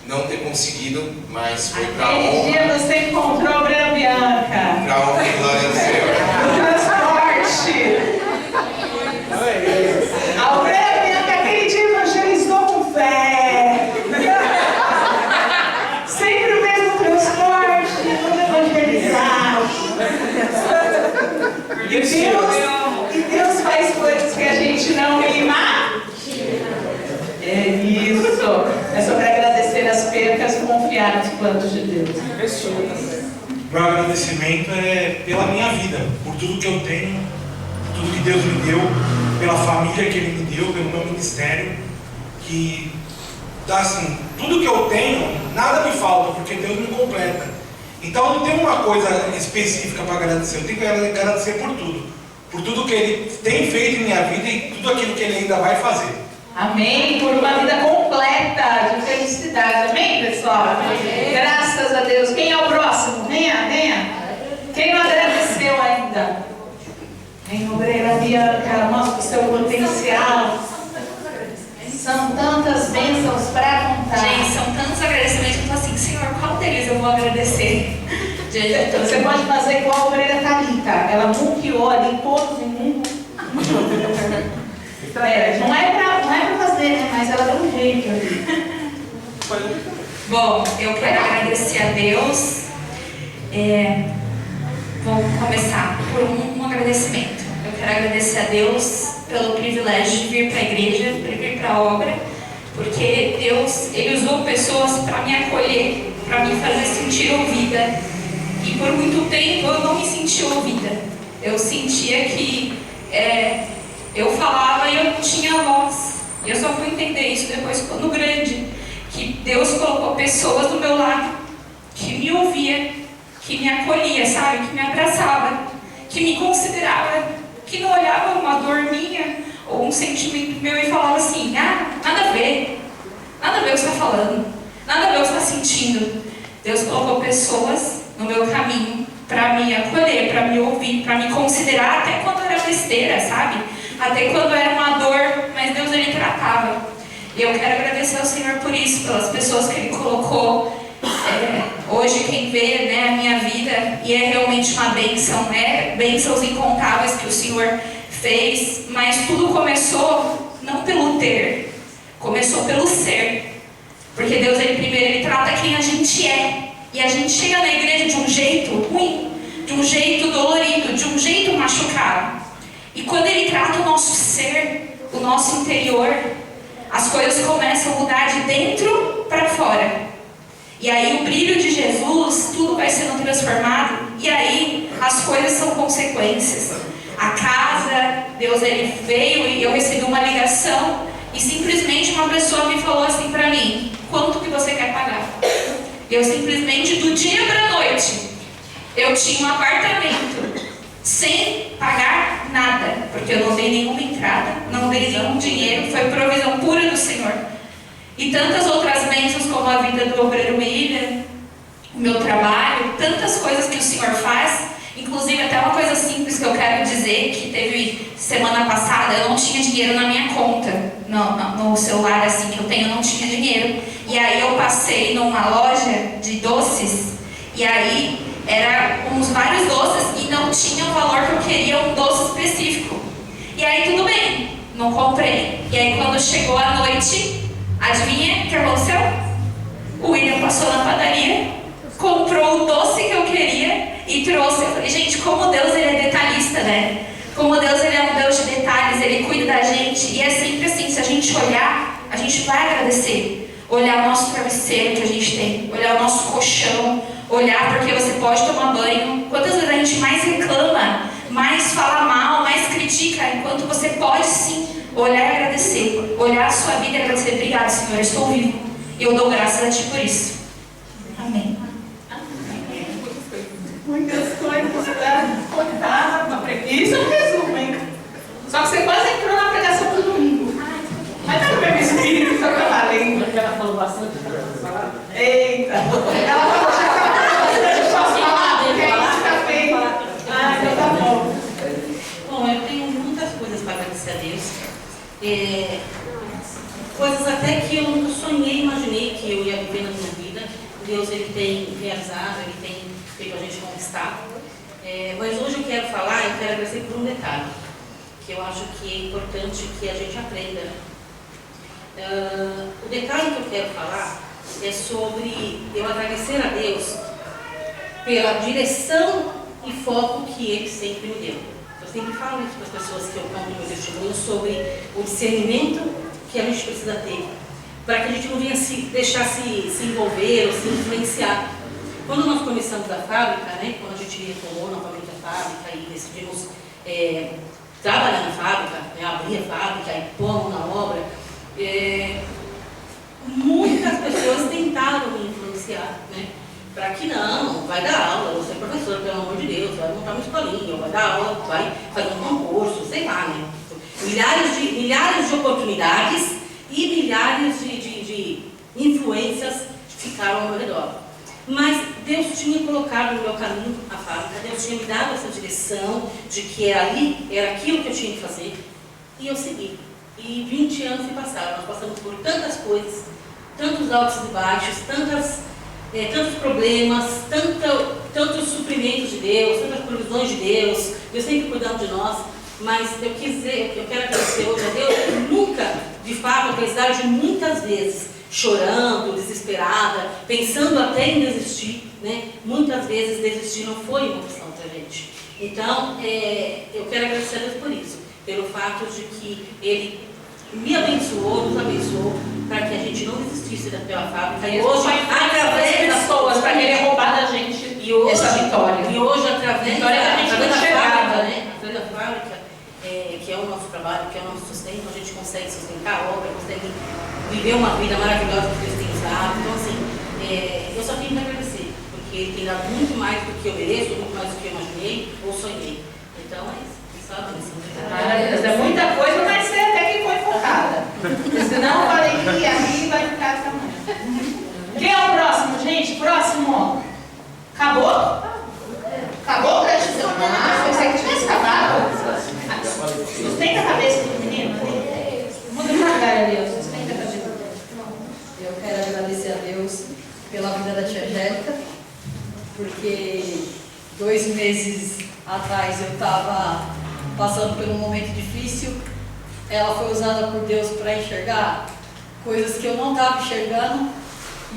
não ter conseguido, mas foi para a honra. Dia você encontrou a Brena Bianca. Para a honra e glória do Senhor. Transporte. A Brena Bianca, aquele dia evangelizou com fé. Sempre o mesmo transporte, vamos evangelizar. E Deus faz coisas que a gente não imagina. É isso. É só para agradecer as percas e confiar nos planos de Deus. Meu agradecimento é pela minha vida, por tudo que eu tenho, por tudo que Deus me deu, pela família que Ele me deu, pelo meu ministério, que, assim, tudo que eu tenho, nada me falta, porque Deus me completa. Então não tem uma coisa específica para agradecer, eu tenho que agradecer por tudo que Ele tem feito em minha vida e tudo aquilo que Ele ainda vai fazer. Amém, por uma vida completa de felicidade, amém, pessoal? Amém. Graças a Deus. Quem é o próximo? Venha. Quem não agradeceu ainda? Vem, obreira Bianca, mostra o seu potencial. São tantas bênçãos para contar. Gente, são tantos agradecimentos que eu tô assim, Senhor, qual deles eu vou agradecer? Você pode fazer igual a obreira Thalita. Ela muqueou ali todo mundo. Não é pra fazer, né? Mas ela deu um jeito ali. Bom, eu quero agradecer a Deus. Vou começar por um agradecimento. Eu quero agradecer a Deus pelo privilégio de vir para a igreja, de vir para a obra, porque Deus, Ele usou pessoas para me acolher, para me fazer sentir ouvida. E por muito tempo eu não me sentia ouvida. Eu sentia que eu falava e eu não tinha voz. E eu só fui entender isso depois quando grande, que Deus colocou pessoas do meu lado que me ouvia, que me acolhia, sabe? Que me abraçava, que me considerava, que não olhava uma dor minha ou um sentimento meu e falava assim, nada a ver o que você está falando, nada a ver o que você está sentindo. Deus colocou pessoas no meu caminho para me acolher, para me ouvir, para me considerar até quando era besteira, sabe? Até quando era uma dor, mas Deus Ele tratava. E eu quero agradecer ao Senhor por isso, pelas pessoas que Ele colocou. Hoje quem vê, né, a minha vida, e é realmente uma bênção, né? Bênçãos incontáveis que o Senhor fez, mas tudo começou não pelo ter, começou pelo ser. Porque Deus, Ele primeiro, Ele trata quem a gente gente é. E a gente chega na igreja de um jeito ruim, de um jeito dolorido, de um jeito machucado. E quando Ele trata o nosso ser, o nosso interior, as coisas começam a mudar de dentro para fora. E aí o brilho de Jesus, tudo vai sendo transformado. E aí as coisas são consequências. A casa, Deus Ele veio e eu recebi uma ligação. E simplesmente uma pessoa me falou assim para mim: quanto que você quer pagar? Eu simplesmente, do dia para a noite, eu tinha um apartamento sem pagar nada, porque eu não dei nenhuma entrada, não dei nenhum dinheiro, foi provisão pura do Senhor. E tantas outras bênçãos, como a vida do obreiro William, o meu trabalho, tantas coisas que o Senhor faz. Inclusive até uma coisa simples que eu quero dizer, que teve semana passada, eu não tinha dinheiro na minha conta, no celular assim que eu tenho, eu não tinha dinheiro. E aí eu passei numa loja de doces, e aí era uns vários doces e não tinha o valor que eu queria, um doce específico. E aí tudo bem, não comprei. E aí quando chegou a noite, adivinha o que aconteceu? O William passou na padaria, comprou o doce que eu queria e trouxe. Eu falei, gente, como Deus Ele é detalhista, né? Como Deus Ele é um Deus de detalhes, Ele cuida da gente. E é sempre assim, se a gente olhar, a gente vai agradecer. Olhar o nosso travesseiro que a gente tem, olhar o nosso colchão, olhar porque você pode tomar banho. Quantas vezes a gente mais reclama, mais fala mal, mais critica, enquanto você pode sim olhar e agradecer. Olhar a sua vida e agradecer. Obrigada, Senhor, eu estou vivo. E eu dou graças a Ti por isso. Amém. Muitas coisas para contar uma pregação. Isso é um resumo, hein? Só que você quase entrou na pregação do domingo. Mas tá no meu espírito, só que eu falei. Ela falou bastante para falar. Eita! Ela falou, já eu posso falar, porque aí fica feio. Ah, então tá bom. Bom, eu tenho muitas coisas para agradecer a Deus. Coisas até que eu nunca sonhei, imaginei que eu ia viver na minha vida. Deus, Ele tem realizado, Ele tem feito a gente conquistar. Mas hoje eu quero agradecer por um detalhe, que eu acho que é importante que a gente aprenda. O detalhe que eu quero falar é sobre eu agradecer a Deus pela direção e foco que Ele sempre me deu. Eu sempre falo isso para as pessoas que eu conto meu testemunho sobre o discernimento que a gente precisa ter, para que a gente não venha deixar se envolver ou se influenciar. Quando nós começamos a fábrica, né, quando a gente retomou novamente a fábrica e decidimos trabalhar na fábrica, né, abrir a fábrica e pôr na obra, muitas pessoas tentaram me influenciar, né, para que não, vai dar aula, você é professor, pelo amor de Deus, vai montar uma escolinha, vai dar aula, vai fazer um concurso, sei lá, né. Milhares de oportunidades e milhares de influências ficaram ao meu redor. Mas Deus tinha colocado no meu caminho a fábrica, Deus tinha me dado essa direção de que ali era aquilo que eu tinha que fazer, e eu segui. E 20 anos se passaram, nós passamos por tantas coisas, tantos altos e baixos, tantos problemas, tantos suprimentos de Deus, tantas provisões de Deus, Deus sempre cuidando de nós. Mas eu quero agradecer hoje a Deus que nunca, de fato, apesar de muitas vezes chorando, desesperada, pensando até em desistir, né? Muitas vezes desistir não foi uma opção para a gente. Então, eu quero agradecer a Deus por isso, pelo fato de que Ele me abençoou, nos abençoou, para que a gente não desistisse daquela fábrica. E hoje, através das pessoas, para querer roubar da gente essa vitória. E hoje, através da fábrica, né? Através da fábrica, que é o nosso trabalho, que é o nosso sustento, a gente consegue sustentar a obra, consegue viver uma vida maravilhosa que Deus tem nos dado. Então, assim, eu só tenho que agradecer, porque Ele tem dado muito mais do que eu mereço, muito mais do que eu imaginei ou sonhei. Então, é isso. Só Maravilhoso. É muita coisa, mas você até que foi focada. Senão eu falei que aqui vai ficar essa manhã. Quem é o próximo, gente? Próximo. Acabou? Acabou o gratidão? Ah, você que tivesse acabado. Sustenta a cabeça do menino. Muda devagar a Deus. Sustenta a cabeça. Eu quero agradecer a Deus pela vida da tia Angélica, porque 2 meses atrás eu estava passando por um momento difícil. Ela foi usada por Deus para enxergar coisas que eu não estava enxergando,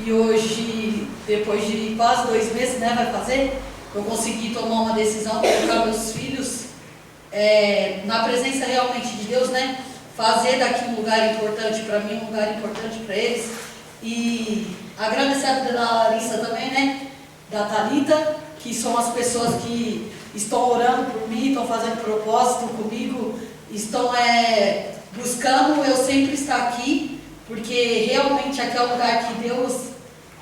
E hoje, depois de quase 2 meses, né, vai fazer, eu consegui tomar uma decisão de colocar meus filhos na presença realmente de Deus, né? Fazer daqui um lugar importante para mim, um lugar importante para eles. E agradecer a da Larissa também, né? Da Thalita, que são as pessoas que estão orando por mim, estão fazendo propósito comigo, estão buscando eu sempre estar aqui, porque realmente aqui é o lugar que Deus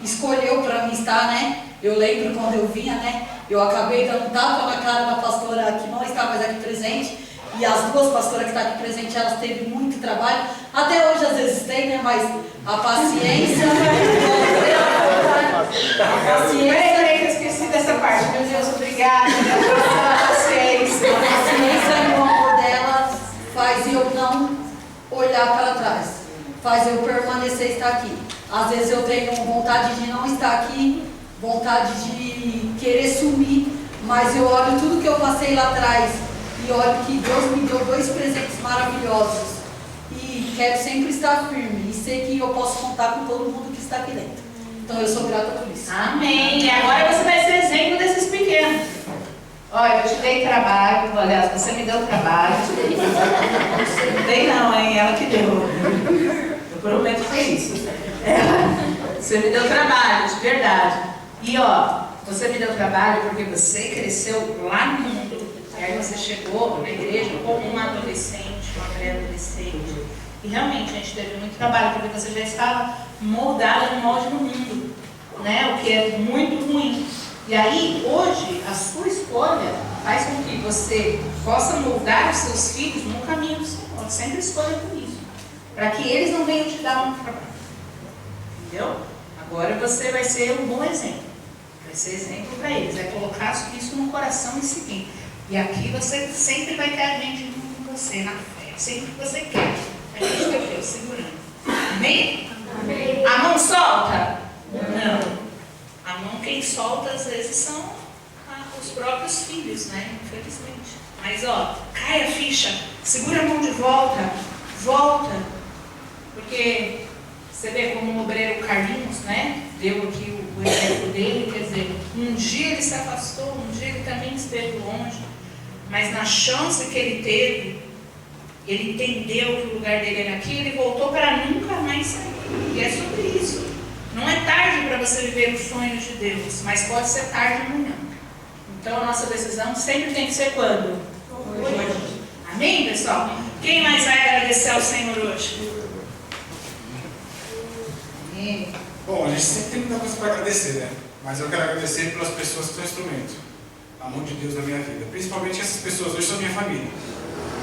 escolheu para mim estar, né? Eu lembro quando eu vinha, né? Eu acabei dando um tapa na cara da pastora que não está mais aqui presente, e as 2 pastoras que estão aqui presentes, elas teve muito trabalho, até hoje às vezes tem, né? Mas a paciência... Peraí, que eu esqueci dessa parte. Meu Deus, obrigada. A paciência. A paciência e o amor dela faz eu não olhar para trás, faz eu permanecer estar aqui. Às vezes eu tenho vontade de não estar aqui, vontade de querer sumir, mas eu olho tudo que eu passei lá atrás e olho que Deus me deu 2 presentes maravilhosos e quero sempre estar firme e sei que eu posso contar com todo mundo que está aqui dentro. Então eu sou grata por isso. Amém. E agora você vai ser exemplo desses pequenos. Olha, eu te dei trabalho, aliás, você me deu trabalho. Não dei não, hein? Ela que deu. Eu prometo que foi isso. Você me deu trabalho, de verdade. E ó, você me deu trabalho porque você cresceu lá no mundo. E aí você chegou na igreja como uma adolescente, uma pré-adolescente. E realmente a gente teve muito trabalho, porque você já estava moldada no molde do mundo, né? O que é muito ruim. E aí, hoje, a sua escolha faz com que você possa moldar os seus filhos no caminho do Senhor. Sempre escolha por isso. Para que eles não venham te dar um trabalho. Entendeu? Agora você vai ser um bom exemplo. Vai ser exemplo para eles. Vai colocar isso no coração e seguir. E aqui você sempre vai ter a gente junto com você, na fé. Sempre que você quer. A gente vai ter segurando. Amém? Amém. A mão solta? Não. A mão quem solta às vezes são os próprios filhos, né? Infelizmente. Mas ó, cai a ficha, segura a mão de volta, volta. Porque você vê como o obreiro Carlinhos, né? Deu aqui o exemplo dele, quer dizer, um dia ele se afastou, um dia ele também esteve longe, mas na chance que ele teve, ele entendeu que o lugar dele era aqui, ele voltou para nunca mais sair. E é sobre isso. Não é tarde para você viver os sonhos de Deus, mas pode ser tarde amanhã. Então a nossa decisão sempre tem que ser quando? Hoje. Amém, pessoal? Quem mais vai agradecer ao Senhor hoje? Bom, a gente sempre tem muita coisa para agradecer, né? Mas eu quero agradecer pelas pessoas que são instrumento. A mão de Deus na minha vida. Principalmente essas pessoas hoje são minha família.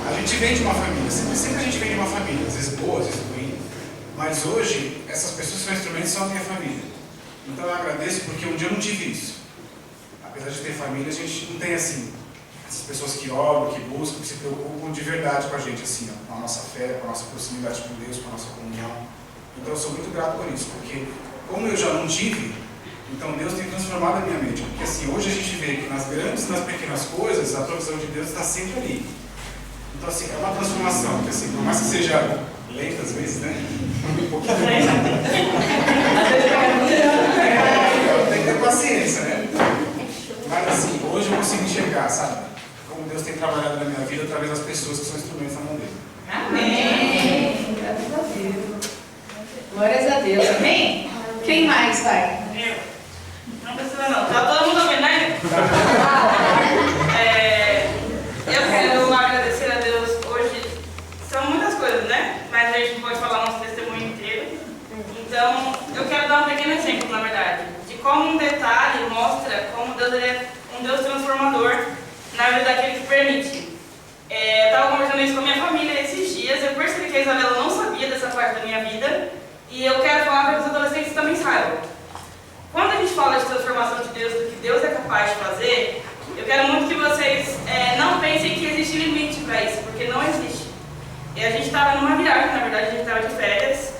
A gente vem de uma família, sempre a gente vem de uma família, às vezes boa, às vezes ruim. Mas hoje, essas pessoas que são instrumentos são a minha família. Então eu agradeço porque um dia eu não tive isso. Apesar de ter família, a gente não tem assim, essas pessoas que oram, que buscam, que se preocupam de verdade com a gente, assim, ó, com a nossa fé, com a nossa proximidade com Deus, com a nossa comunhão. Então eu sou muito grato por isso, porque como eu já não tive, então Deus tem transformado a minha mente. Porque assim, hoje a gente vê que nas grandes e nas pequenas coisas, a provisão de Deus está sempre ali. Então assim, é uma transformação, que assim, por mais que seja lenta às vezes, né? Um pouquinho. Tem que ter paciência, né? Mas assim, hoje eu consigo enxergar, sabe? Como Deus tem trabalhado na minha vida através das pessoas que são instrumentos na mão dele. Amém. Graças a Deus. Glórias a Deus. Amém? Quem mais vai? Eu. Não precisa não. Tá todo mundo ouvindo, né? Eu quero agradecer a Deus hoje. São muitas coisas, né? Mas a gente não pode falar nosso testemunho inteiro. Então, eu quero dar um pequeno exemplo, na verdade, de como um detalhe mostra como Deus é um Deus transformador na vida daquele que permite. Eu estava conversando isso com a minha família esses dias. Eu percebi que a Isabela não sabia dessa parte da minha vida. E eu quero falar para que os adolescentes também saibam. Quando a gente fala de transformação de Deus, do que Deus é capaz de fazer, eu quero muito que vocês não pensem que existe limite para isso, porque não existe. E a gente estava numa viagem, na verdade a gente estava de férias,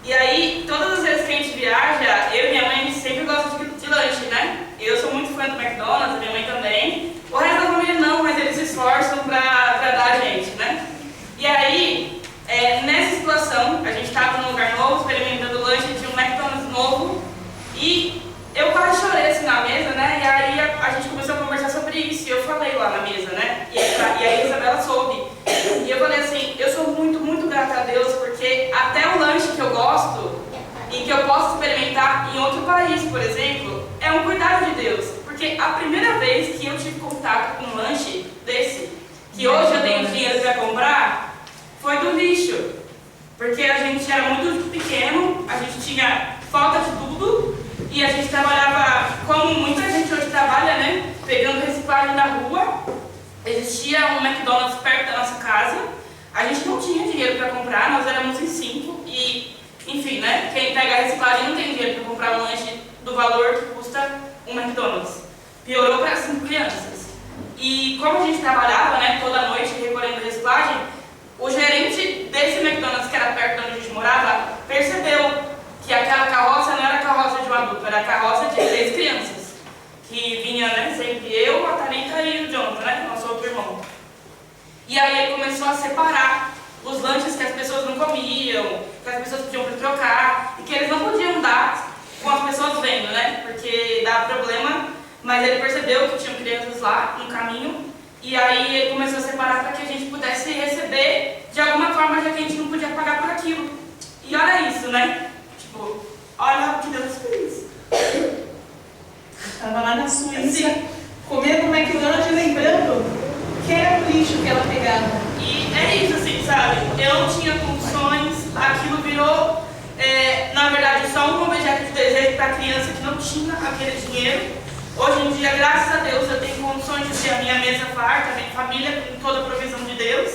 e aí todas as vezes que a gente viaja, eu e minha mãe, a gente sempre gosta de lanche, né? Eu sou muito fã do McDonald's, minha mãe também. O resto da família não, mas eles se esforçam para agradar a gente, né? E aí, nessa situação, a gente estava num lugar novo, experimentando lanche, tinha um McDonald's novo, em outro país, por exemplo, é um cuidado de Deus. Porque a primeira vez que eu tive contato com um lanche desse, que hoje eu tenho dinheiro para comprar, foi do lixo. Porque a gente era muito pequeno, a gente tinha falta de tudo e a gente trabalhava como muita gente hoje trabalha, né? Pegando reciclagem na rua. Existia um McDonald's perto da nossa casa. A gente não tinha dinheiro para comprar, nós éramos em 5 e, enfim, né? Quem pega a reciclagem não tem dinheiro para comprar um lanche do valor que custa um McDonald's. Piorou para 5 crianças. E como a gente trabalhava, né, toda noite recolhendo reciclagem, o gerente desse McDonald's, que era perto de onde a gente morava, percebeu que aquela carroça não era a carroça de um adulto, era a carroça de 3 crianças. Que vinha, né, sempre eu, a Thalita e o Jonathan, né, nosso outro irmão. E aí ele começou a separar os lanches que as pessoas não comiam, que as pessoas pediam para trocar, e que eles não podiam dar com as pessoas vendo, né, porque dava problema, mas ele percebeu que tinham crianças lá no caminho. E aí ele começou a separar para que a gente pudesse receber de alguma forma, já que a gente não podia pagar por aquilo. E olha isso, né? Tipo, olha o que Deus fez. Estava lá na Suíça, comendo um McDonald's e lembrando que era o lixo que ela pegava. E é isso, assim, sabe? Eu não tinha condições, aquilo virou, na verdade, só um objeto de desejo para a criança que não tinha aquele dinheiro. Hoje em dia, graças a Deus, eu tenho condições de ter a minha mesa farta, a minha família com toda a provisão de Deus,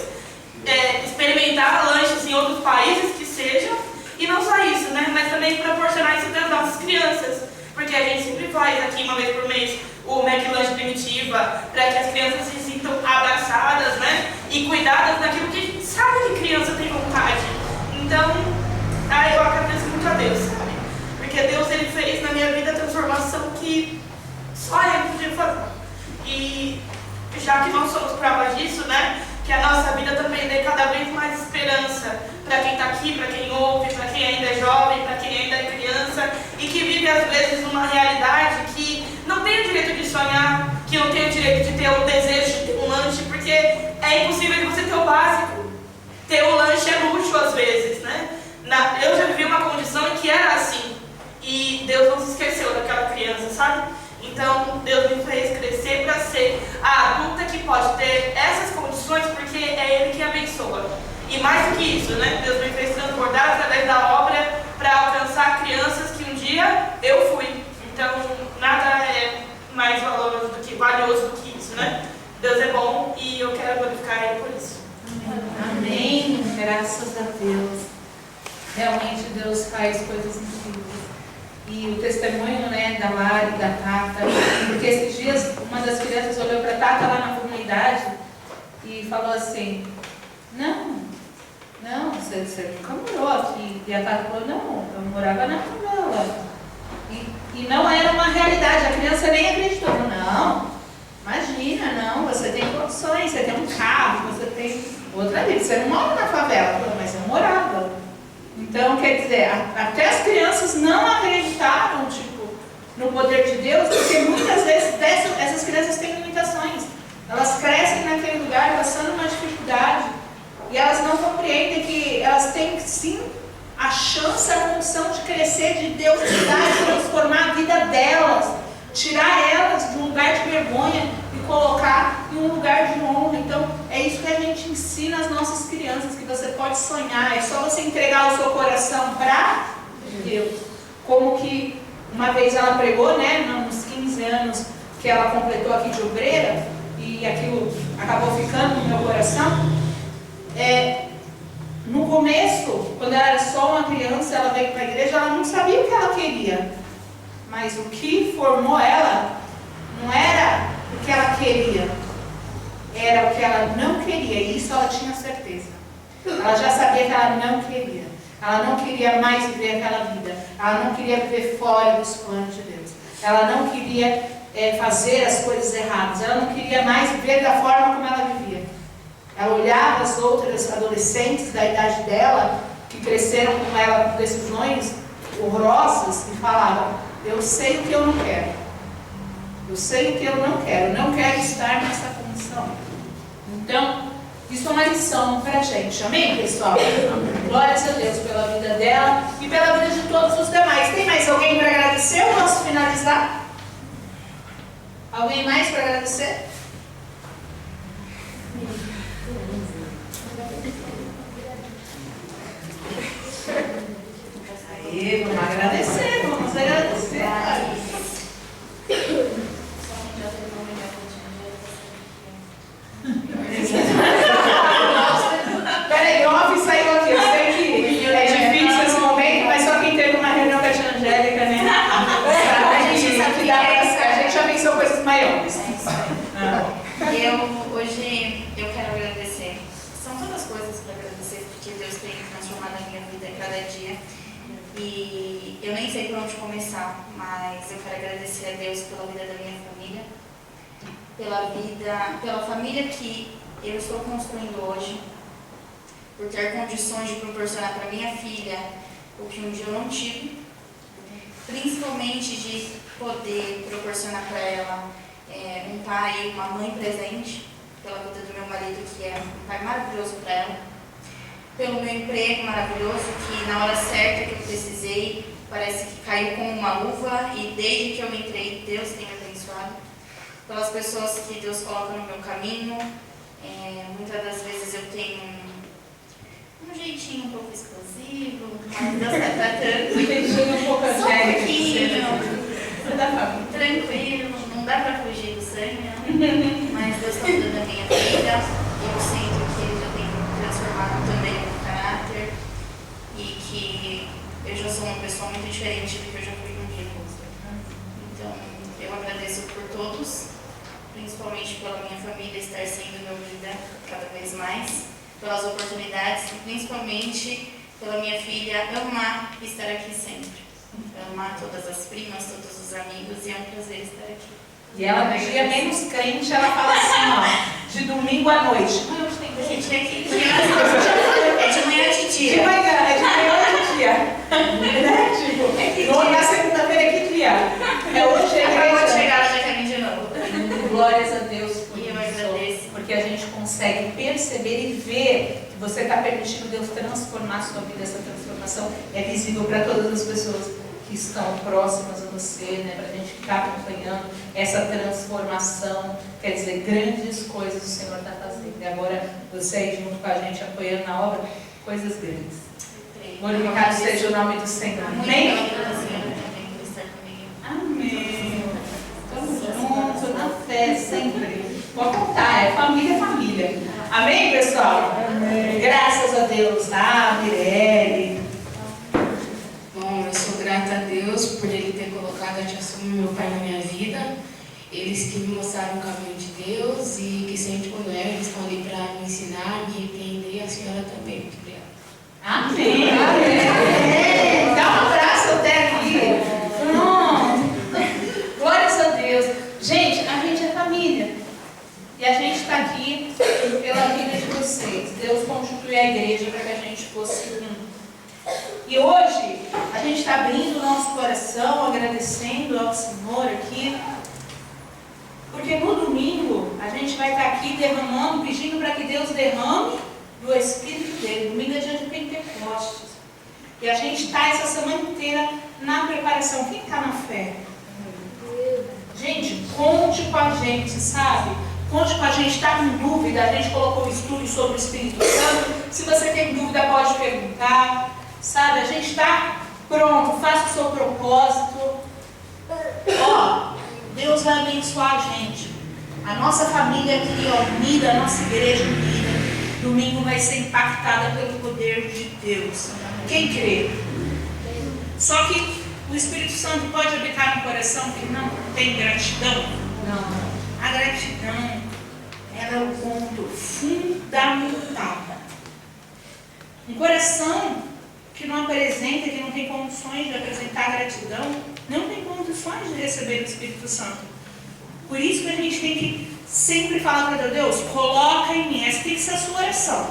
experimentar lanches em outros países que sejam, e não só isso, né, mas também proporcionar isso para as nossas crianças, porque a gente sempre faz aqui uma vez por mês o McLanche Primitiva, para que as crianças se sintam abraçadas, né, e cuidadas daquilo que a gente sabe que criança tem vontade. Então, eu agradeço muito a Deus, sabe, porque Deus ele fez na minha vida a transformação que só Ele podia fazer. E já que nós somos provas disso, né? Que a nossa vida também dê cada vez mais esperança para quem está aqui, para quem ouve, para quem ainda é jovem, para quem ainda é criança e que vive às vezes numa realidade que não tem o direito de sonhar, que não tem o direito de ter o desejo de ter um lanche, porque é impossível de você ter o básico. Ter um lanche é luxo às vezes, né? Eu já vivi uma condição em que era assim e Deus não se esqueceu daquela criança, sabe? Então, Deus me fez crescer para ser a adulta que pode ter essas condições, porque é Ele que abençoa. E mais do que isso, né? Deus me fez transbordar através da obra para alcançar crianças que um dia eu fui. Então, nada é mais valoroso valioso do que isso, né? Deus é bom e eu quero glorificar Ele por isso. Amém. Graças a Deus. Realmente Deus faz coisas incríveis. E o testemunho, né, da Mari, da Tata, porque esses dias uma das crianças olhou para a Tata lá na comunidade e falou assim, não, você nunca morou aqui. E a Tata falou, não, eu morava na favela. E não era uma realidade, a criança nem acreditou. Não, imagina, não, você tem condições, você tem um carro, você tem outra vida, você não mora na favela. Falou, mas eu morava. Então, quer dizer, até as crianças não acreditaram, tipo, no poder de Deus, porque muitas vezes essas crianças têm limitações. Elas crescem naquele lugar passando uma dificuldade e elas não compreendem que elas têm, sim, a chance, a condição de crescer, de Deus cuidar e transformar a vida delas, tirar elas de um lugar de vergonha e colocar em um lugar de honra. Então, é isso que a gente ensina às nossas crianças, que você pode sonhar, é só você entregar o seu coração para Deus. Como que uma vez ela pregou, né, nos 15 anos que ela completou aqui de obreira, e aquilo acabou ficando no meu coração. No começo, quando ela era só uma criança, ela veio para a igreja, ela não sabia o que ela queria. Mas o que formou ela não era o que ela queria, era o que ela não queria, e isso ela tinha certeza. Ela já sabia que ela não queria. Ela não queria mais viver aquela vida. Ela não queria viver fora dos planos de Deus. Ela não queria fazer as coisas erradas. Ela não queria mais viver da forma como ela vivia. Ela olhava as outras adolescentes da idade dela, que cresceram com ela com decisões horrorosas, e falava, eu sei o que eu não quero. Eu sei o que eu não quero estar nessa condição. Então, isso é uma lição para a gente. Amém, pessoal? Glórias a Deus pela vida dela e pela vida de todos os demais. Tem mais mais alguém para agradecer? Eu posso finalizar? Alguém mais para agradecer? Aí, vamos agradecer, vamos agradecer. Peraí, o off saiu aqui. Eu sei que é difícil esse momento, mas só quem teve uma reunião com a tia Angélica, né? A gente sabe que a gente já pensou coisas maiores. Hoje eu quero agradecer. São todas coisas para agradecer, porque Deus tem transformado a minha vida cada dia. E eu nem sei por onde começar, mas eu quero agradecer a Deus pela vida da minha família, pela família que eu estou construindo hoje, por ter condições de proporcionar para minha filha o que um dia eu não tive, principalmente de poder proporcionar para ela um pai e uma mãe presente, pela vida do meu marido, que é um pai maravilhoso para ela, pelo meu emprego maravilhoso, que na hora certa que eu precisei, parece que caiu como uma luva, e desde que eu entrei, Deus tem me abençoado, pelas pessoas que Deus coloca no meu caminho. Muitas das vezes eu tenho um jeitinho um pouco explosivo, mas Deus está tratando. Um jeitinho um pouco angélico. Tranquilo, não dá para fugir do sangue, mas Deus está cuidando da minha vida. Eu sinto que Ele já tem transformado também o meu caráter e que eu já sou uma pessoa muito diferente do que eu já fui um dia. Então, eu agradeço por todos, principalmente pela minha família estar sendo minha vida cada vez mais, pelas oportunidades e principalmente pela minha filha amar estar aqui sempre. Amar todas as primas, todos os amigos, e é um prazer estar aqui. E ela, no dia menos crente, ela fala assim, ó, de domingo à noite. Hoje tem que gente aqui. É de manhã de dia. De manhã, é de manhã de dia. Né? Tipo, na segunda-feira é que dia? É hoje, é acabou de chegar, ela já quer vir de novo. Glórias a Deus por isso. Eu agradeço. Porque a gente consegue perceber e ver que você está permitindo Deus transformar a sua vida. Essa transformação é visível para todas as pessoas que estão próximas a você, né? Para a gente ficar acompanhando essa transformação. Quer dizer, grandes coisas o Senhor está fazendo. E agora você aí junto com a gente, apoiando na obra, coisas grandes. Glorificado seja o nome do Senhor. Amém? Amém. Estamos juntos na fé sempre. Pode contar, é família. Amém, pessoal? Amém. Graças a Deus. Mirelle. Bom, eu sou grata a Deus por Ele ter colocado a tia Suma e meu pai na minha vida. Eles que me mostraram o caminho de Deus e que sempre quando eles estão ali para me ensinar, me repreender, e a senhora também. Muito obrigada. Amém. Amém. Dá um abraço até aqui. Glórias a Deus. Gente, a gente é família. E a gente está aqui pela vida de vocês. Deus constituiu a igreja para que a gente fosse um. E hoje, a gente está abrindo o nosso coração, agradecendo ao Senhor aqui. Porque no domingo, a gente vai estar aqui derramando, pedindo para que Deus derrame do Espírito dele. Domingo é dia de Pentecostes. E a gente está essa semana inteira na preparação. Quem está na fé? Gente, conte com a gente, sabe? Conte com a gente, está com dúvida, a gente colocou um estudo sobre o Espírito Santo. Se você tem dúvida, pode perguntar. Sabe, a gente está pronto, faça o seu propósito. Deus vai abençoar a gente. A nossa família aqui, unida, a nossa igreja unida, domingo vai ser impactada pelo poder de Deus. Quem crê? Só que o Espírito Santo pode habitar no coração que não tem gratidão? Não. A gratidão, ela é o ponto fundamental. Um coração que não apresenta, que não tem condições de apresentar gratidão, não tem condições de receber o Espírito Santo. Por isso que a gente tem que sempre falar para Deus, coloca em mim, essa tem que ser a sua oração.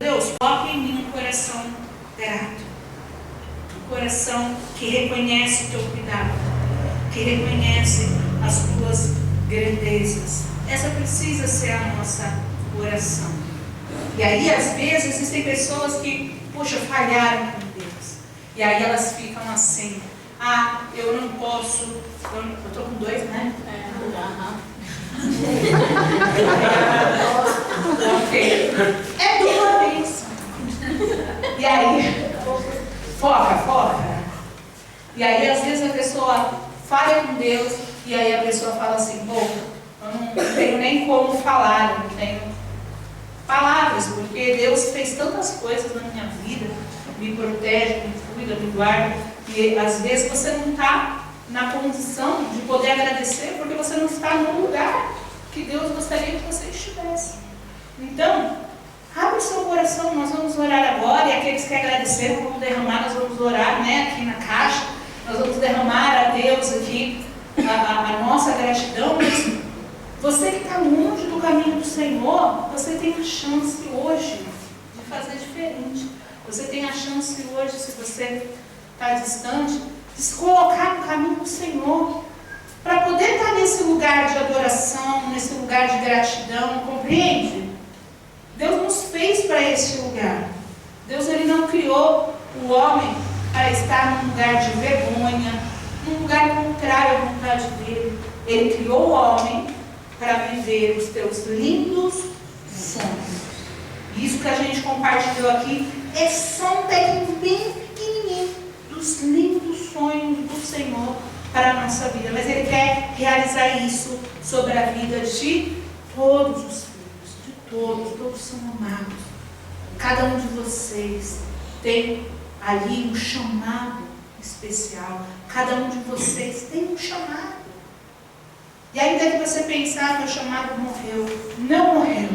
Deus, coloca em mim um coração grato. Um coração que reconhece o teu cuidado, que reconhece as tuas grandezas. Essa precisa ser a nossa oração. E aí, às vezes, existem pessoas que, falharam com Deus. E aí elas ficam assim, Ah, eu não posso. Eu tô com 2, né? Ok. É de uma vez. E aí, foca. E aí, às vezes, a pessoa fala com Deus, e aí a pessoa fala assim, pô, eu não tenho nem como falar, eu não tenho palavras, porque Deus fez tantas coisas na minha vida, me protege, me cuida, me guarda, e às vezes você não está na condição de poder agradecer, porque você não está no lugar que Deus gostaria que você estivesse. Então, abre o seu coração, nós vamos orar agora, e aqueles que agradeceram, vamos derramar, nós vamos orar, né, aqui na caixa, nós vamos derramar a Deus aqui a nossa gratidão, mas você que está longe do caminho do Senhor, você tem a chance hoje de fazer diferente. Você tem a chance hoje, se você está distante, de se colocar no caminho do Senhor, para poder estar nesse lugar de adoração, nesse lugar de gratidão, compreende? Deus nos fez para esse lugar. Deus ele não criou o homem para estar num lugar de vergonha, num lugar contrário à vontade dele. Ele criou o homem para viver os teus lindos sonhos. Isso que a gente compartilhou aqui é só um pequeno bem pequenininho dos lindos sonhos do Senhor para a nossa vida. Mas Ele quer realizar isso sobre a vida de todos os filhos, de todos são amados. Cada um de vocês tem ali um chamado especial. Cada um de vocês tem um chamado. E ainda que você pensar, meu chamado morreu. Não morreu.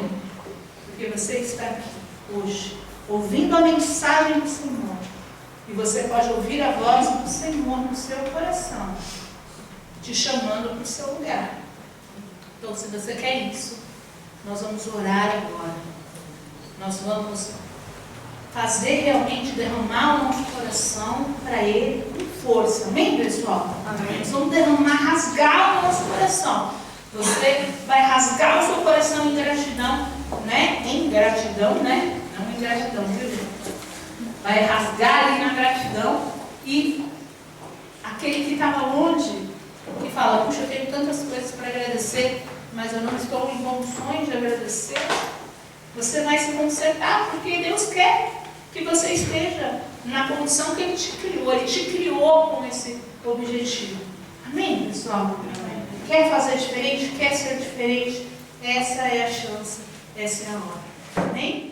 Porque você está aqui hoje, ouvindo a mensagem do Senhor. E você pode ouvir a voz do Senhor no seu coração, te chamando para o seu lugar. Então, se você quer isso, nós vamos orar agora. Nós vamos fazer realmente derramar o nosso coração para Ele com força. Amém, pessoal? Amém. Nós vamos derramar, rasgar o nosso coração. Você vai rasgar o seu coração em gratidão, né? Em gratidão, né? Não em gratidão, viu, gente? Vai rasgar ali na gratidão. E aquele que estava longe, que fala, puxa, eu tenho tantas coisas para agradecer, mas eu não estou em condições de agradecer. Você vai se consertar, porque Deus quer que você esteja na condição que Ele te criou. Ele te criou com esse objetivo. Amém, pessoal? Amém. Quer fazer diferente? Quer ser diferente? Essa é a chance. Essa é a hora. Amém?